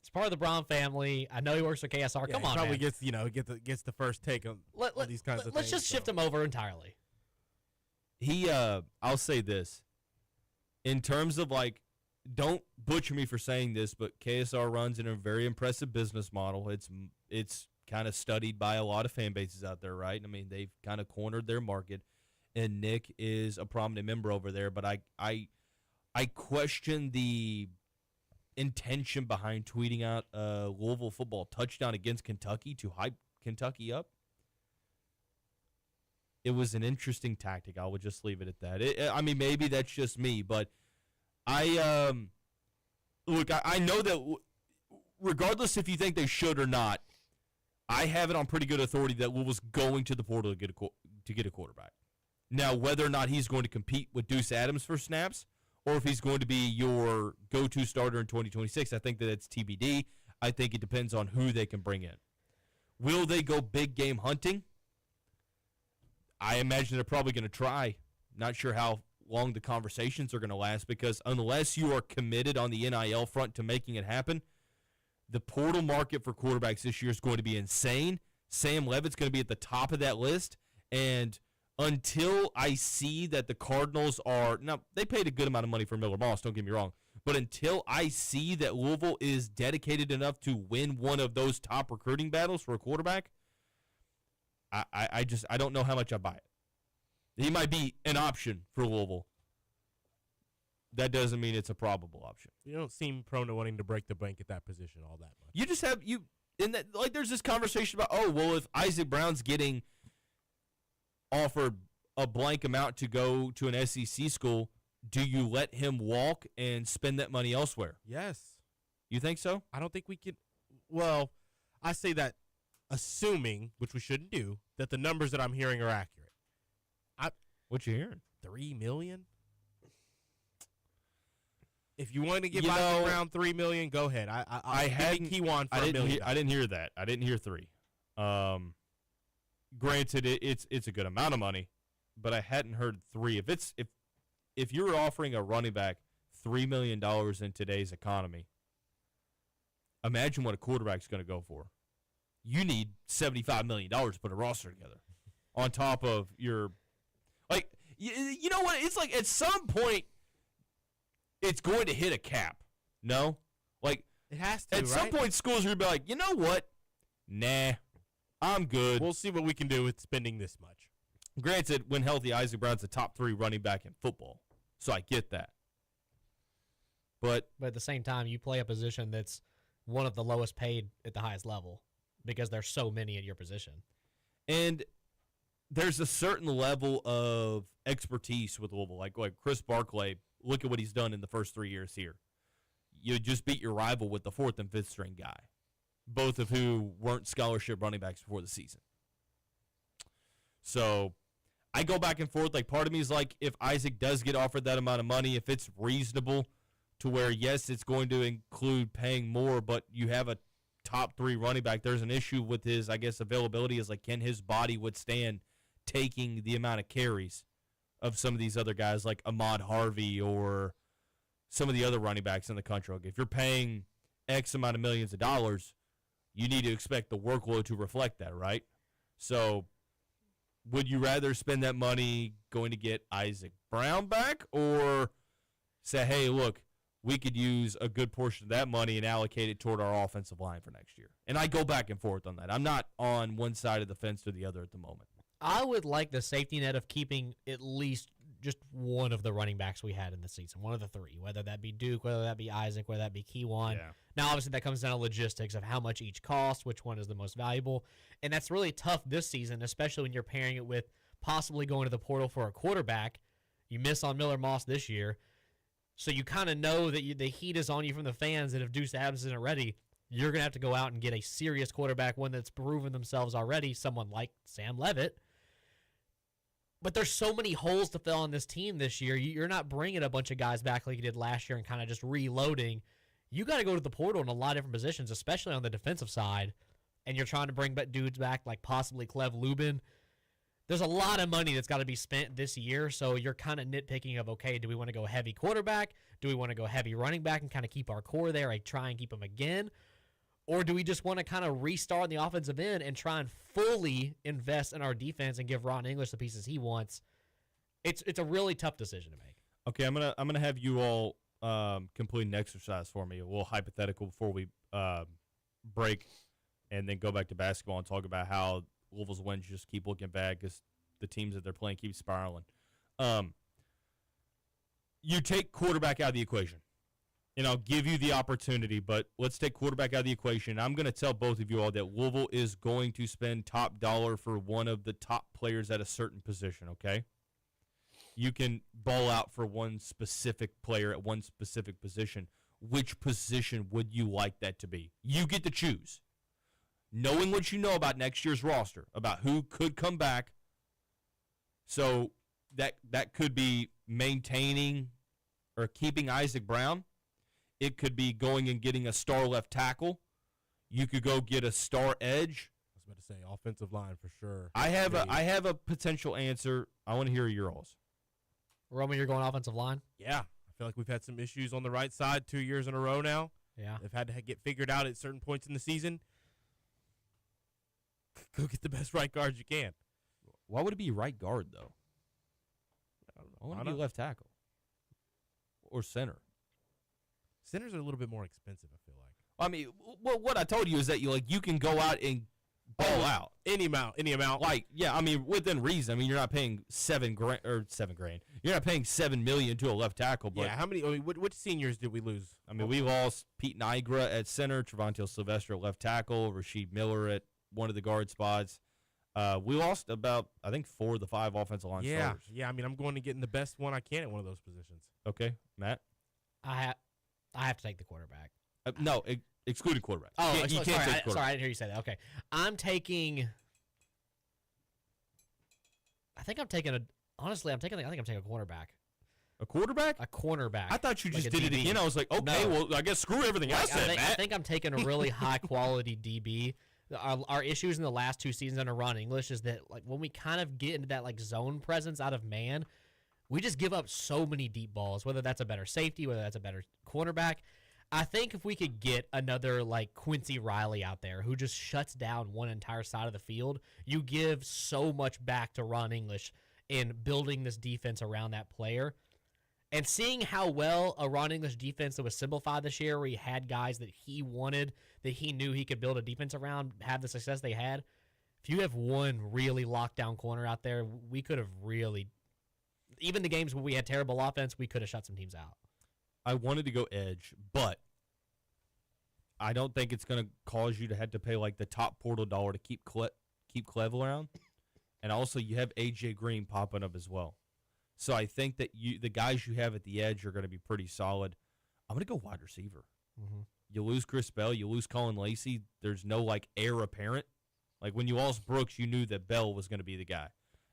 it's part of the Brown family. I know he works for KSR. Yeah, Come he on, probably man. gets the first take on these kinds of things. Let's just shift him over entirely. I'll say this. In terms of, like, don't butcher me for saying this, but KSR runs in a very impressive business model. It's kind of studied by a lot of fan bases out there, right? I mean, they've kind of cornered their market, and Nick is a prominent member over there. But I question the intention behind tweeting out a Louisville football touchdown against Kentucky to hype Kentucky up. It was an interesting tactic. I would just leave it at that. I mean, maybe that's just me, but I know that regardless if you think they should or not, I have it on pretty good authority that Louisville's going to the portal to get a quarterback. Now, whether or not he's going to compete with Deuce Adams for snaps, or if he's going to be your go-to starter in 2026, I think that it's TBD. I think it depends on who they can bring in. Will they go big game hunting? I imagine they're probably going to try. Not sure how long the conversations are going to last, because unless you are committed on the NIL front to making it happen, the portal market for quarterbacks this year is going to be insane. Sam Levitt's going to be at the top of that list, and until I see that the Cardinals are – now, they paid a good amount of money for Miller Moss, don't get me wrong, but until I see that Louisville is dedicated enough to win one of those top recruiting battles for a quarterback, I don't know how much I buy it. He might be an option for Louisville. That doesn't mean it's a probable option. You don't seem prone to wanting to break the bank at that position all that much. You just have there's this conversation about, oh, well, if Isaac Brown's getting offered a blank amount to go to an SEC school, do you let him walk and spend that money elsewhere? Yes. You think so? I don't think we could. Well, I say that assuming, which we shouldn't do, that the numbers that I'm hearing are accurate. What you hearing? $3 million? If you want to give Isaac Brown $3 million, go ahead. I had Keywan for $1 million. I didn't hear that. I didn't hear 3. Granted, it's a good amount of money, but I hadn't heard 3. If you're offering a running back $3 million in today's economy, imagine what a quarterback's going to go for. You need $75 million to put a roster together on top of your, like, you know what? It's like at some point it's going to hit a cap. No? Like, it has to, at some point schools are going to be like, you know what? Nah, I'm good. We'll see what we can do with spending this much. Granted, when healthy, Isaac Brown's a top 3 running back in football, so I get that. But at the same time, you play a position that's one of the lowest paid at the highest level because there's so many at your position. And there's a certain level of expertise with Louisville. Like Chris Barclay, look at what he's done in the first 3 years here. You just beat your rival with the 4th and 5th string guy, both of who weren't scholarship running backs before the season. So I go back and forth. Like, part of me is like, if Isaac does get offered that amount of money, if it's reasonable to where, yes, it's going to include paying more, but you have a top 3 running back. There's an issue with his, I guess, availability is like, can his body withstand taking the amount of carries of some of these other guys like Ahmad Harvey or some of the other running backs in the country? Like, if you're paying X amount of millions of dollars, you need to expect the workload to reflect that, right? So would you rather spend that money going to get Isaac Brown back, or say, hey, look, we could use a good portion of that money and allocate it toward our offensive line for next year? And I go back and forth on that. I'm not on one side of the fence or the other at the moment. I would like the safety net of keeping at least just one of the running backs we had in the season, one of the 3, whether that be Duke, whether that be Isaac, whether that be Keywan. Yeah. Now, obviously, that comes down to logistics of how much each costs, which one is the most valuable. And that's really tough this season, especially when you're pairing it with possibly going to the portal for a quarterback. You miss on Miller Moss this year. So you kind of know that the heat is on you from the fans, that if Deuce Adams isn't ready, you're going to have to go out and get a serious quarterback, one that's proven themselves already, someone like Sam Levitt. But there's so many holes to fill on this team this year. You're not bringing a bunch of guys back like you did last year and kind of just reloading. You got to go to the portal in a lot of different positions, especially on the defensive side, and you're trying to bring dudes back like possibly Clev Lubin. There's a lot of money that's got to be spent this year, so you're kind of nitpicking of, okay, do we want to go heavy quarterback? Do we want to go heavy running back and kind of keep our core there, like try and keep them again? Or do we just want to kind of restart on the offensive end and try and fully invest in our defense and give Ron English the pieces he wants? It's a really tough decision to make. Okay, I'm gonna have you all complete an exercise for me, a little hypothetical before we break, and then go back to basketball and talk about how Louisville's wins just keep looking bad because the teams that they're playing keep spiraling. You take quarterback out of the equation, and I'll give you the opportunity, but let's take quarterback out of the equation. I'm going to tell both of you all that Louisville is going to spend top dollar for one of the top players at a certain position, okay? You can ball out for one specific player at one specific position. Which position would you like that to be? You get to choose. Knowing what you know about next year's roster, about who could come back, so that could be maintaining or keeping Isaac Brown. It could be going and getting a star left tackle. You could go get a star edge. I was about to say offensive line for sure. I have a potential answer. I want to hear yours. Roman, you're going offensive line? Yeah. I feel like we've had some issues on the right side 2 years in a row now. Yeah. They've had to get figured out at certain points in the season. Go get the best right guard you can. Why would it be right guard, though? I don't know. I want to be left tackle or center. Centers are a little bit more expensive, I feel like. I mean, what I told you is that you can go out and ball out Any amount. like, yeah. I mean, within reason. I mean, you're not paying $7 grand. You're not paying $7 million to a left tackle. But yeah, how many? I mean, which seniors did we lose? I mean, we lost Pete Nigra at center, Trevontae Sylvester at left tackle, Rasheed Miller at one of the guard spots. We lost about, I think, 4 of the 5 offensive line starters. Yeah. I mean, I'm going to get in the best one I can at one of those positions. Okay, Matt. I have to take the quarterback. No, excluding quarterback. Oh, you can't take quarterback. sorry, I didn't hear you say that. Okay, I'm taking. I think I'm taking a cornerback. A quarterback? A cornerback. I thought you just a did it DB. again. I was like, okay, No. well, I guess screw everything else then, I Matt. think I'm taking a really high quality DB. Our issues in the last 2 seasons under Ron English is that like when we kind of get into that like zone presence out of man, we just give up so many deep balls. Whether that's a better safety, whether that's a better cornerback. I think if we could get another like Quincy Riley out there who just shuts down one entire side of the field, you give so much back to Ron English in building this defense around that player. And seeing how well a Ron English defense that was simplified this year, where he had guys that he wanted, that he knew he could build a defense around, have the success they had. If you have one really lockdown corner out there, we could have really, even the games where we had terrible offense, we could have shut some teams out. I wanted to go edge, but I don't think it's going to cause you to have to pay like the top portal dollar to keep Clev around. And also, you have AJ Green popping up as well. So I think that the guys you have at the edge are going to be pretty solid. I'm going to go wide receiver. Mm-hmm. You lose Chris Bell, you lose Colin Lacey. There's no like heir apparent. Like when you lost Brooks, you knew that Bell was going to be the guy.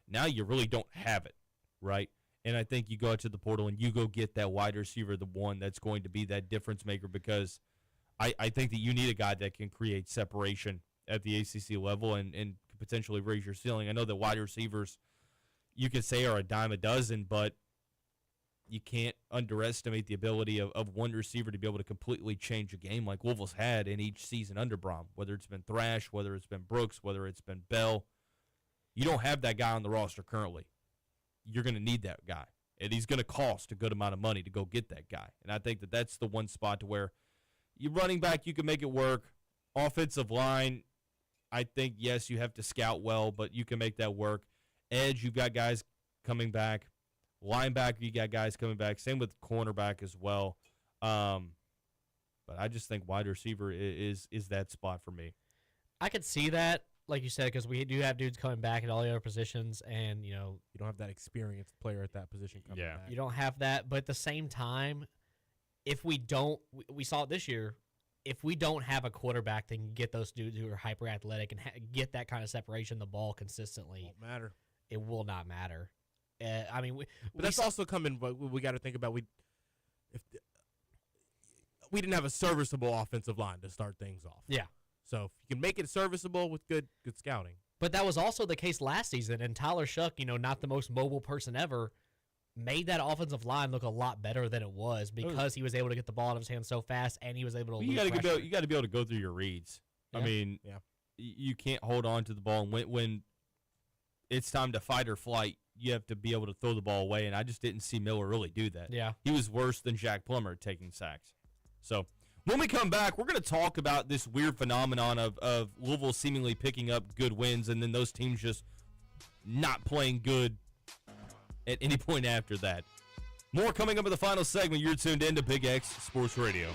Now you really don't have it, right? And I think you go out to the portal and you go get that wide receiver, the one that's going to be that difference maker, because I think that you need a guy that can create separation at the ACC level and could potentially raise your ceiling. I know that wide receivers, you could say, are a dime a dozen, but you can't underestimate the ability of one receiver to be able to completely change a game like Louisville's had in each season under Brom, whether it's been Thrash, whether it's been Brooks, whether it's been Bell. You don't have that guy on the roster currently. You're going to need that guy, and he's going to cost a good amount of money to go get that guy. And I think that that's the one spot to where you running back, you can make it work. Offensive line, I think, yes, you have to scout well, but you can make that work. Edge, you've got guys coming back. Linebacker, you got guys coming back. Same with cornerback as well. But I just think wide receiver is that spot for me. I could see that, like you said, because we do have dudes coming back at all the other positions, and You don't have that experienced player at that position coming back. you don't have that. But at the same time, if we don't, we saw it this year. If we don't have a quarterback that can get those dudes who are hyper athletic and get that kind of separation, the ball consistently, Won't matter. it will not matter. I mean, But that's also coming. But we got to think about if we didn't have a serviceable offensive line to start things off. Yeah. So if you can make it serviceable with good scouting. But that was also the case last season, and Tyler Shuck, not the most mobile person ever, made that offensive line look a lot better than it was because he was able to get the ball out of his hands so fast, and he was able to. You got to be able to go through your reads. Yeah. I mean, you can't hold on to the ball, and when it's time to fight or flight, you have to be able to throw the ball away. And I just didn't see Miller really do that. Yeah, he was worse than Jack Plummer at taking sacks. So when we come back, we're going to talk about this weird phenomenon of Louisville seemingly picking up good wins, and then those teams just not playing good at any point after that. More coming up in the final segment. You're tuned in to Big X Sports Radio.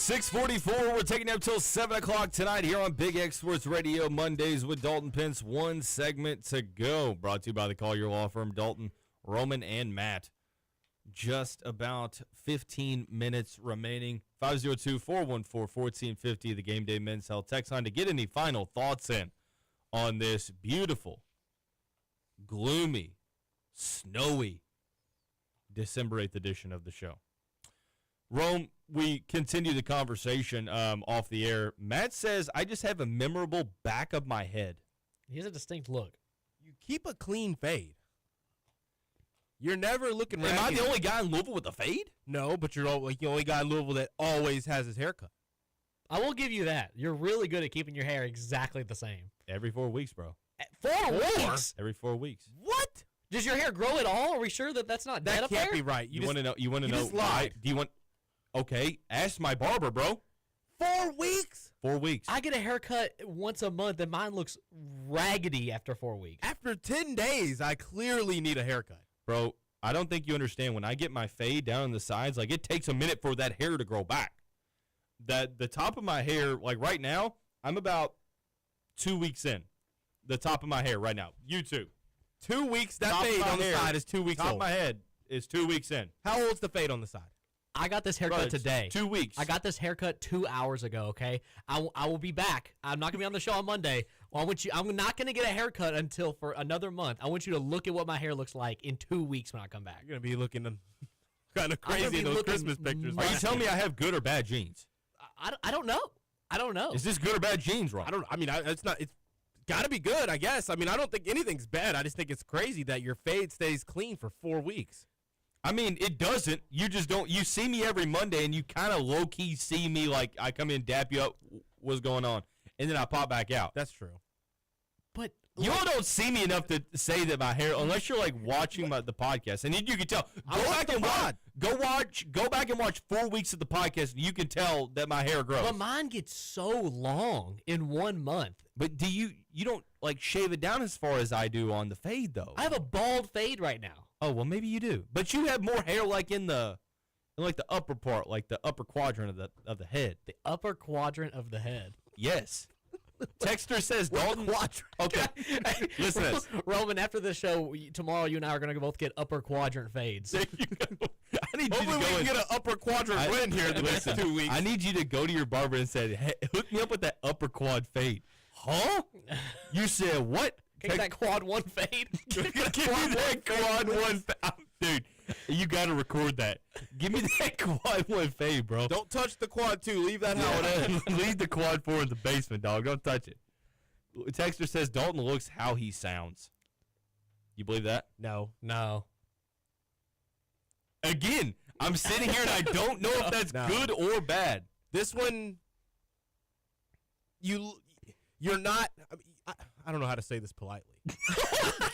6:44. We're taking up till 7 o'clock tonight here on Big X Sports Radio. Mondays with Dalton Pence. One segment to go. Brought to you by the Collier Law Firm, Dalton, Roman, and Matt. Just about 15 minutes remaining. 502-414-1450, the Game Day Men's Health text line to get any final thoughts in on this beautiful, gloomy, snowy December 8th edition of the show. Rome, we continue the conversation off the air. Matt says, I just have a memorable back of my head. He has a distinct look. You keep a clean fade. You're never looking Am I ragged. the only guy in Louisville with a fade? No, but you're like the only guy in Louisville that always has his haircut. I will give you that. You're really good at keeping your hair exactly the same. Every 4 weeks, bro. 4 weeks? Every 4 weeks. What? Does your hair grow at all? Are we sure that that's not dead That up can't there? be right. You want to know? You want to you know? just lied. Do you want? Okay, ask my barber, bro. 4 weeks? 4 weeks. I get a haircut once a month, and mine looks raggedy after 4 weeks. After 10 days, I clearly need a haircut. Bro, I don't think you understand. When I get my fade down on the sides, like, it takes a minute for that hair to grow back. That the top of my hair, like right now, I'm about 2 weeks in. The top of my hair right now. You too. 2 weeks, that Top of fade my on the hair. side is 2 weeks Top of old. my head is 2 weeks in. How old's the fade on the side? I got this haircut Bro, it's today. 2 weeks. I got this haircut 2 hours ago, okay? I will be back. I'm not going to be on the show on Monday. I'm not going to get a haircut until for another month. I want you to look at what my hair looks like in 2 weeks when I come back. You're going to be looking kind of I'm gonna crazy be in those looking Christmas pictures. Are you telling me I have good or bad genes? I don't know. I don't know. Is this good or bad genes, Ron? It's got to be good, I guess. I mean, I don't think anything's bad. I just think it's crazy that your fade stays clean for 4 weeks. I mean, it doesn't. You just don't. You see me every Monday, and you kind of low-key see me, like, I come in, dap you up, what's going on, and then I pop back out. That's true. But You all don't see me enough to say that my hair, unless you're, like, watching the podcast, and you can tell. Go back and watch 4 weeks of the podcast, and you can tell that my hair grows. But mine gets so long in 1 month. But you don't, like, shave it down as far as I do on the fade, though. I have a bald fade right now. Oh, well, maybe you do. But you have more hair, like, in the upper part, like the upper quadrant of the head. The upper quadrant of the head. Yes. Texter says Dalton. Okay. Listen to this. Roman, after the show, tomorrow you and I are going to both get upper quadrant fades. There you go. I need Hopefully you to we go can and, get an upper quadrant win here in the next 2 weeks. I need you to go to your barber and say, hey, hook me up with that upper quad fade. Huh? You said what? Get that quad one fade. Give me that quad one fade. Dude, you got to record that. Give me that quad one fade, bro. Don't touch the quad 2. Leave that how it is. Leave the quad 4 in the basement, dog. Don't touch it. Texter says Dalton looks how he sounds. You believe that? No. Again, I'm sitting here and I don't know if that's No. good or bad. This one, you're not. I don't know how to say this politely.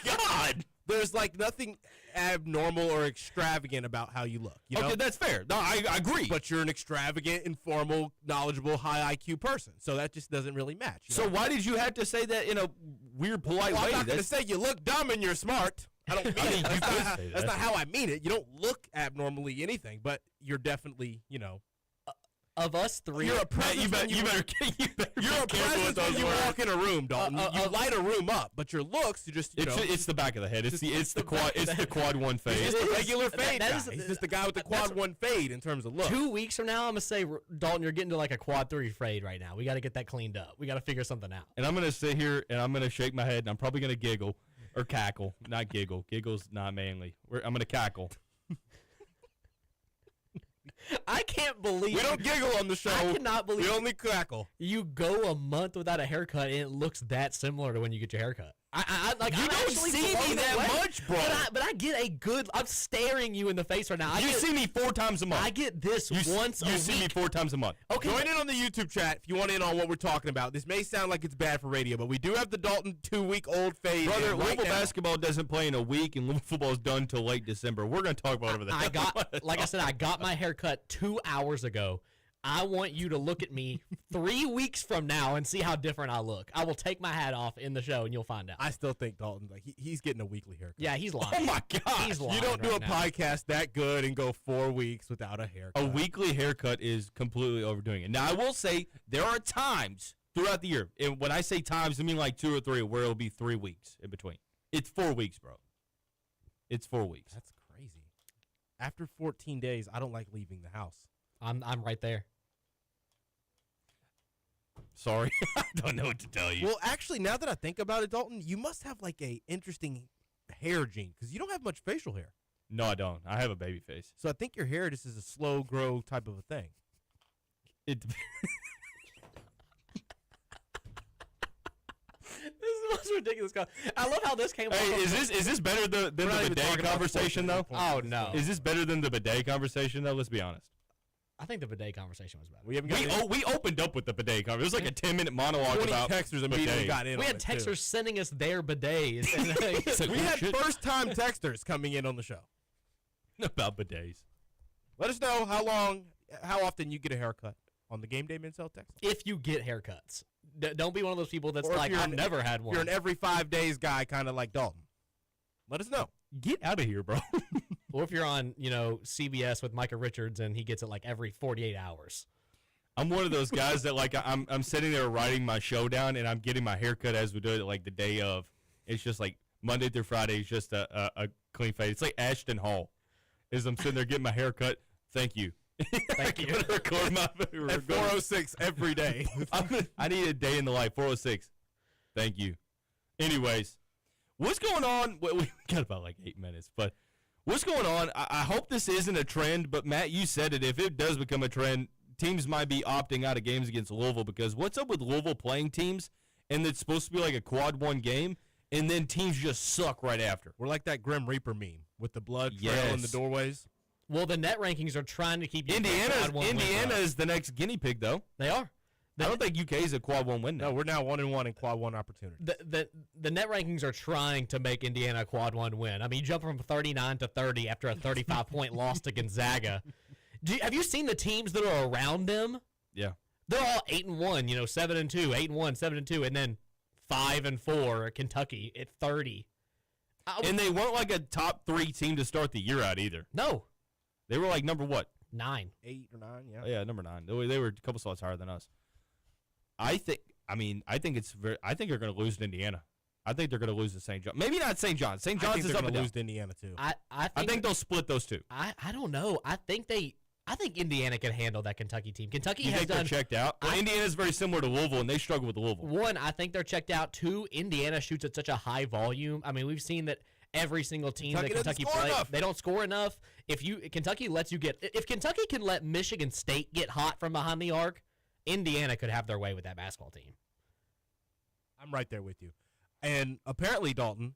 God. There's like nothing abnormal or extravagant about how you look. You know? Okay, that's fair. No, I agree. But you're an extravagant, informal, knowledgeable, high IQ person. So that just doesn't really match. You so know? why did you have to say that in a weird, polite Well, way? I'm not going to That's- say you look dumb and you're smart. I don't mean I mean, it. you That's, could not, say that's that. not how I mean it. You don't look abnormally anything, but you're definitely, Of us three, you're a Matt, presence. you better when be you're a careful with presence when those you words. walk in a room, Dalton. You light a room up, but your looks, you just, It's the back of the head. It's the quad. It's the quad one he's fade. just It a is. regular That- fade that guy. is- He's just the guy with the that's- quad 1 fade in terms of look. 2 weeks from now, I'm gonna say, Dalton, you're getting to like a quad 3 fade right now. We got to get that cleaned up. We got to figure something out. And I'm gonna sit here and I'm gonna shake my head and I'm probably gonna giggle or cackle, not giggle. Giggle's not manly. I'm gonna cackle. I can't believe We don't giggle on the show. I cannot believe We only crackle. you go a month without a haircut and it looks that similar to when you get your haircut. I like You I'm don't actually see me blown that away. much, bro. But I get a good. I'm staring you in the face right now. You see me 4 times a month. I get this You once you a see me week. 4 times a month. Okay, Join in on the YouTube chat if you want in on what we're talking about. This may sound like it's bad for radio, but we do have the Dalton 2-week-old fade. Brother, in right Louisville now. basketball doesn't play in a week, and Louisville football is done till late December. We're gonna talk about whatever the I got, like I said, I got my hair cut 2 hours ago. I want you to look at me 3 weeks from now and see how different I look. I will take my hat off in the show, and you'll find out. I still think Dalton, like he's getting a weekly haircut. Yeah, he's lying. Oh my God! He's lying. You don't do a right now. podcast that good and go 4 weeks without a haircut. A weekly haircut is completely overdoing it. Now, I will say there are times throughout the year, and when I say times, I mean like 2 or 3, where it'll be 3 weeks in between. It's 4 weeks, bro. It's 4 weeks. That's crazy. After 14 days, I don't like leaving the house. I'm right there. Sorry, I don't know what to tell you. Well, actually, now that I think about it, Dalton, you must have like a interesting hair gene because you don't have much facial hair. No, I don't. I have a baby face. So I think your hair just is a slow grow type of a thing. It. This is the most ridiculous. I love how this came up. Hey, is this better than the not even bidet talking about conversation though? sports Oh, no. Is this better than the bidet conversation though? Let's be honest. I think the bidet conversation was better. We haven't got We opened up with the bidet conversation. It was like a 10-minute monologue 20 about texters immediately bidets. got in. We on had it, too. texters sending us their bidets. It's like, We oh, had shit. first-time texters coming in on the show. about bidets. Let us know how often you get a haircut on the Game Day Men's Health text. If you get haircuts, don't be one of those people that's Or if like, you're I've an- never had If one. you're an every 5 days guy, kind of like Dalton. Let us know. Get out of here, bro. Or if you're on, CBS with Micah Richards and he gets it like every 48 hours. I'm one of those guys that like I'm sitting there writing my show down and I'm getting my haircut as we do it like the day of. It's just like Monday through Friday. It's just a clean fade. It's like Ashton Hall. As I'm sitting there getting my haircut. Thank you. Thank you. Record my At 4:06 every day. I need a day in the life. 4:06. Thank you. Anyways, what's going on? We got about like 8 minutes, but what's going on? I hope this isn't a trend, but Matt, you said it. If it does become a trend, teams might be opting out of games against Louisville because what's up with Louisville playing teams and it's supposed to be like a quad one game and then teams just suck right after? We're like that Grim Reaper meme with the blood trail in the Yes. doorways. Well, the net rankings are trying to keep you Indiana is the next guinea pig, though. They are. I don't think UK is a quad one win now. No, we're now 1-1 in quad one opportunity. The net rankings are trying to make Indiana a quad one win. I mean, you jump from 39 to 30 after a 35-point loss to Gonzaga. Have you seen the teams that are around them? Yeah. They're all 8-1, 7-2, 8-1, 7-2, and then 5-4 Kentucky at 30. And they weren't like a top 3 team to start the year out either. No, They were like number what? 9. 8 or 9, yeah. Oh, yeah, number 9. They were a couple spots higher than us. I think they're going to lose to Indiana. I think they're going to lose to St. John. Maybe not St. John. St. I John's think is they're up going and to down. lose to Indiana, too. I think they'll split those two. I don't know. I think Indiana can handle that Kentucky team. Kentucky You has think they're done checked out? Well, Indiana's very similar to Louisville, and they struggle with Louisville. 1, I think they're checked out. 2, Indiana shoots at such a high volume. I mean, we've seen that every single team Kentucky that doesn't Kentucky score plays, enough. they don't score enough. If Kentucky can let Michigan State get hot from behind the arc, Indiana could have their way with that basketball team. I'm right there with you. And apparently, Dalton,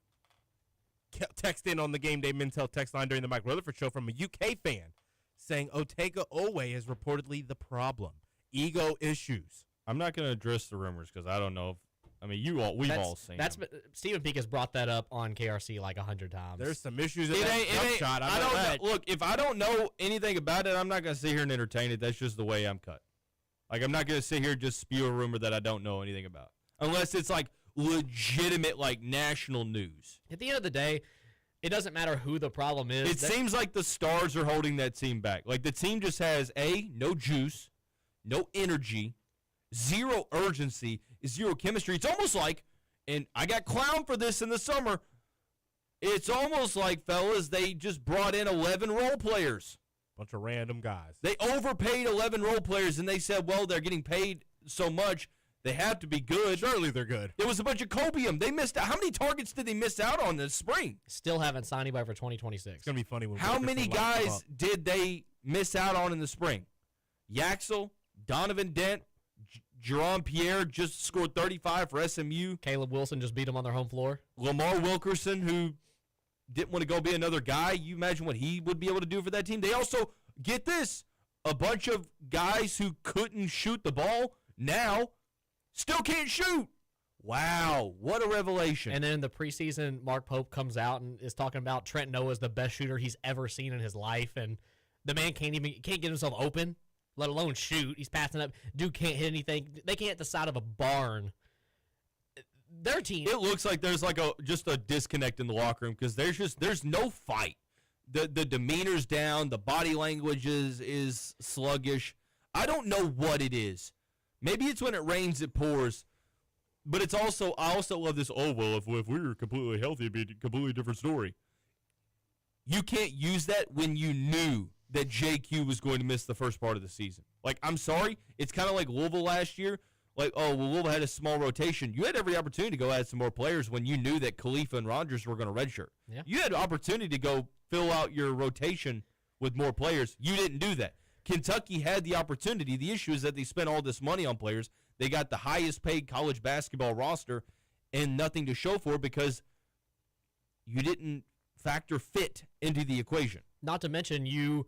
text in on the Game Day Men's Health text line during the Mike Rutherford show from a UK fan saying Otega Owe is reportedly the problem. Ego issues. I'm not going to address the rumors because I don't know if we've all seen them. Stephen Peake has brought that up on KRC like 100 times. There's some issues in It that ain't, jump shot. I don't know. Look, if I don't know anything about it, I'm not going to sit here and entertain it. That's just the way I'm cut. Like, I'm not going to sit here and just spew a rumor that I don't know anything about. Unless it's, like, legitimate, like, national news. At the end of the day, it doesn't matter who the problem is. It seems like the stars are holding that team back. Like, the team just has, no juice, no energy, zero urgency, zero chemistry. It's almost like, and I got clowned for this in the summer, it's almost like, fellas, they just brought in 11 role players. Bunch of random guys. They overpaid 11 role players, and they said, well, they're getting paid so much, they have to be good. Surely they're good. It was a bunch of copium. They missed out. How many targets did they miss out on this spring? Still haven't signed anybody for 2026. It's going to be funny when How Wilkerson many lights them guys up. did they miss out on in the spring? Yaxel, Donovan Dent, Jerome Pierre just scored 35 for SMU. Caleb Wilson just beat them on their home floor. Lamar Wilkerson, who didn't want to go be another guy. You imagine what he would be able to do for that team. They also, get this, a bunch of guys who couldn't shoot the ball now still can't shoot. Wow, what a revelation. And then in the preseason, Mark Pope comes out and is talking about Trent Noah's the best shooter he's ever seen in his life, and the man can't get himself open. let alone shoot. He's passing up. Dude can't hit anything. They can't hit the side of a barn. Their team. It looks like there's like just a disconnect in the locker room because there's no fight. The demeanor's down. The body language is sluggish. I don't know what it is. Maybe it's when it rains, it pours. But it's also, I also love this, oh, well, if we were completely healthy, it'd be a completely different story. You can't use that when you knew that JQ was going to miss the first part of the season. Like, I'm sorry. It's kind of like Louisville last year. Like, oh, well, Louisville had a small rotation. You had every opportunity to go add some more players when you knew that Khalifa and Rogers were going to redshirt. Yeah. You had an opportunity to go fill out your rotation with more players. You didn't do that. Kentucky had the opportunity. The issue is that they spent all this money on players. They got the highest paid college basketball roster and nothing to show for it because you didn't factor fit into the equation. Not to mention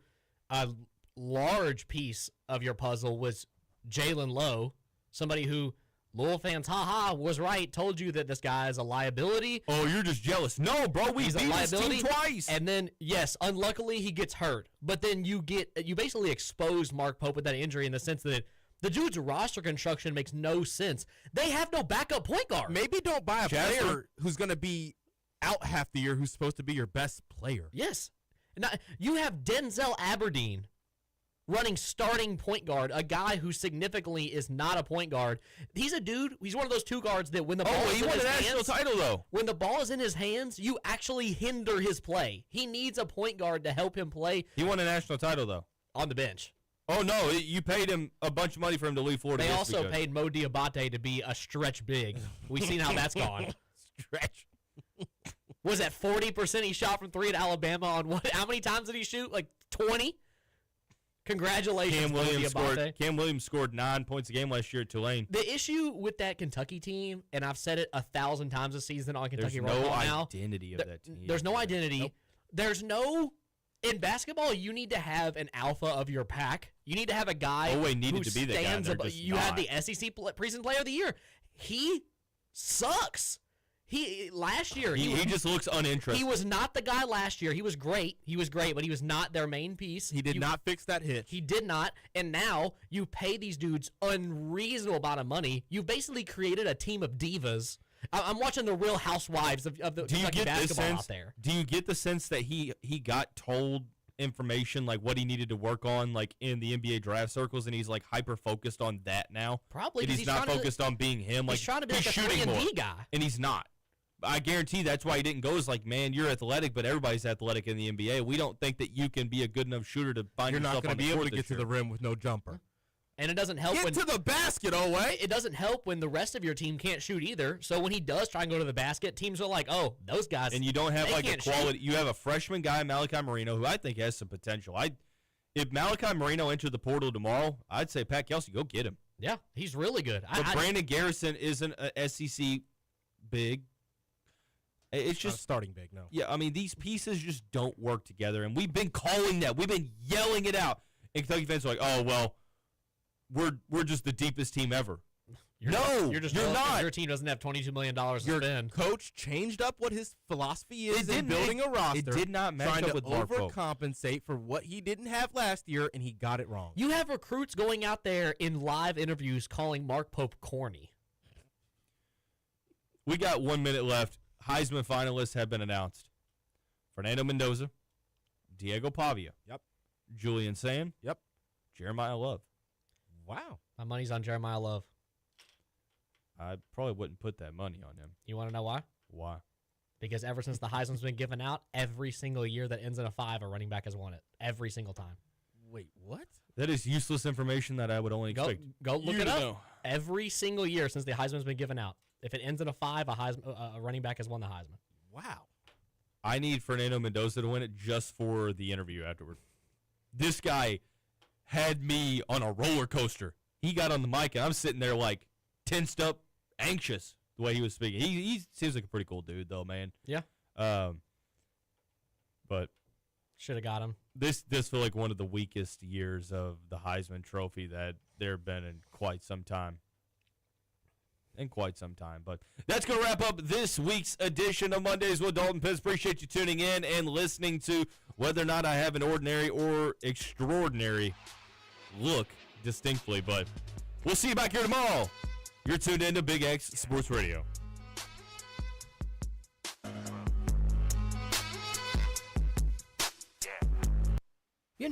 a large piece of your puzzle was Jalen Lowe, somebody who Louisville fans, was right, told you that this guy is a liability. Oh, you're just jealous. No, bro, we beat this team twice. And then, yes, unluckily he gets hurt. But then you basically exposed Mark Pope with that injury in the sense that the dude's roster construction makes no sense. They have no backup point guard. Maybe don't buy a player who's going to be out half the year who's supposed to be your best player. Yes. Now, you have Denzel Aberdeen running starting point guard, a guy who significantly is not a point guard. He's a dude, he's one of those two guards that when the ball is in his hands. He won a national title, though. When the ball is in his hands, you actually hinder his play. He needs a point guard to help him play. He won a national title, though. On the bench. Oh, no, you paid him a bunch of money for him to leave Florida. They also paid Mo Diabate to be a stretch big. We've seen how that's gone. Stretch. Was that 40% he shot from three at Alabama on what? How many times did he shoot? Like 20? Congratulations, Cam Williams scored 9 points a game last year at Tulane. The issue with that Kentucky team, and I've said it 1,000 times this season on Kentucky There's no now, identity of that team. There's no identity. Nope. There's no... In basketball, you need to have an alpha of your pack. You need to have a guy who needed to be the guy. You had the SEC Preseason Player of the Year. He sucks. Last year he just looks uninterested. He was not the guy last year. He was great, but he was not their main piece. He did not fix that hitch. He did not. And now you pay these dudes unreasonable amount of money. You've basically created a team of divas. I'm watching the Real Housewives of the Kentucky basketball out there. Do you get the sense that he got told information like what he needed to work on like in the NBA draft circles and he's like hyper focused on that now? Probably. And he's not focused on being him. Like he's trying to be like a shooting 3-and-D guy. And he's not. I guarantee that's why he didn't go. Is like, man, you're athletic, but everybody's athletic in the NBA. We don't think that you can be a good enough shooter to find You're yourself not on the going to be able court to get to the rim with no jumper. And it doesn't help Get to the basket, Oway. It doesn't help when the rest of your team can't shoot either. So when he does try and go to the basket, teams are like, "Oh, those guys." And you don't have like a quality. Shoot. You have a freshman guy, Malachi Marino, who I think has some potential. If Malachi Marino entered the portal tomorrow, I'd say Pat Kelsey, go get him. Yeah, he's really good. But Brandon Garrison isn't a SEC big. It's just starting big, no. Yeah, I mean these pieces just don't work together, and we've been calling that. We've been yelling it out. And Kentucky fans are like, "Oh well, we're just the deepest team ever." You're not. Your team doesn't have $22 million to your spend. Coach changed up what his philosophy is in building a roster. It did not match up with Mark Pope. Overcompensate for what he didn't have last year, and he got it wrong. You have recruits going out there in live interviews calling Mark Pope corny. We got 1 minute left. Heisman finalists have been announced. Fernando Mendoza, Diego Pavia. Yep. Julian Sand. Yep. Jeremiah Love. Wow. My money's on Jeremiah Love. I probably wouldn't put that money on him. You want to know why? Why? Because ever since the Heisman's been given out, every single year that ends in a 5, a running back has won it. Every single time. Wait, what? That is useless information that I would only expect. Go look it up. Every single year since the Heisman's been given out, if it ends in a 5, a running back has won the Heisman. Wow. I need Fernando Mendoza to win it just for the interview afterward. This guy had me on a roller coaster. He got on the mic, and I'm sitting there like tensed up, anxious the way he was speaking. He seems like a pretty cool dude, though, man. Yeah. But should have got him. This feels like one of the weakest years of the Heisman Trophy that there have been in quite some time. But that's going to wrap up this week's edition of Mondays with Dalton Pence. Appreciate you tuning in and listening to whether or not I have an ordinary or extraordinary look distinctly. But we'll see you back here tomorrow. You're tuned in to Big X Sports Radio.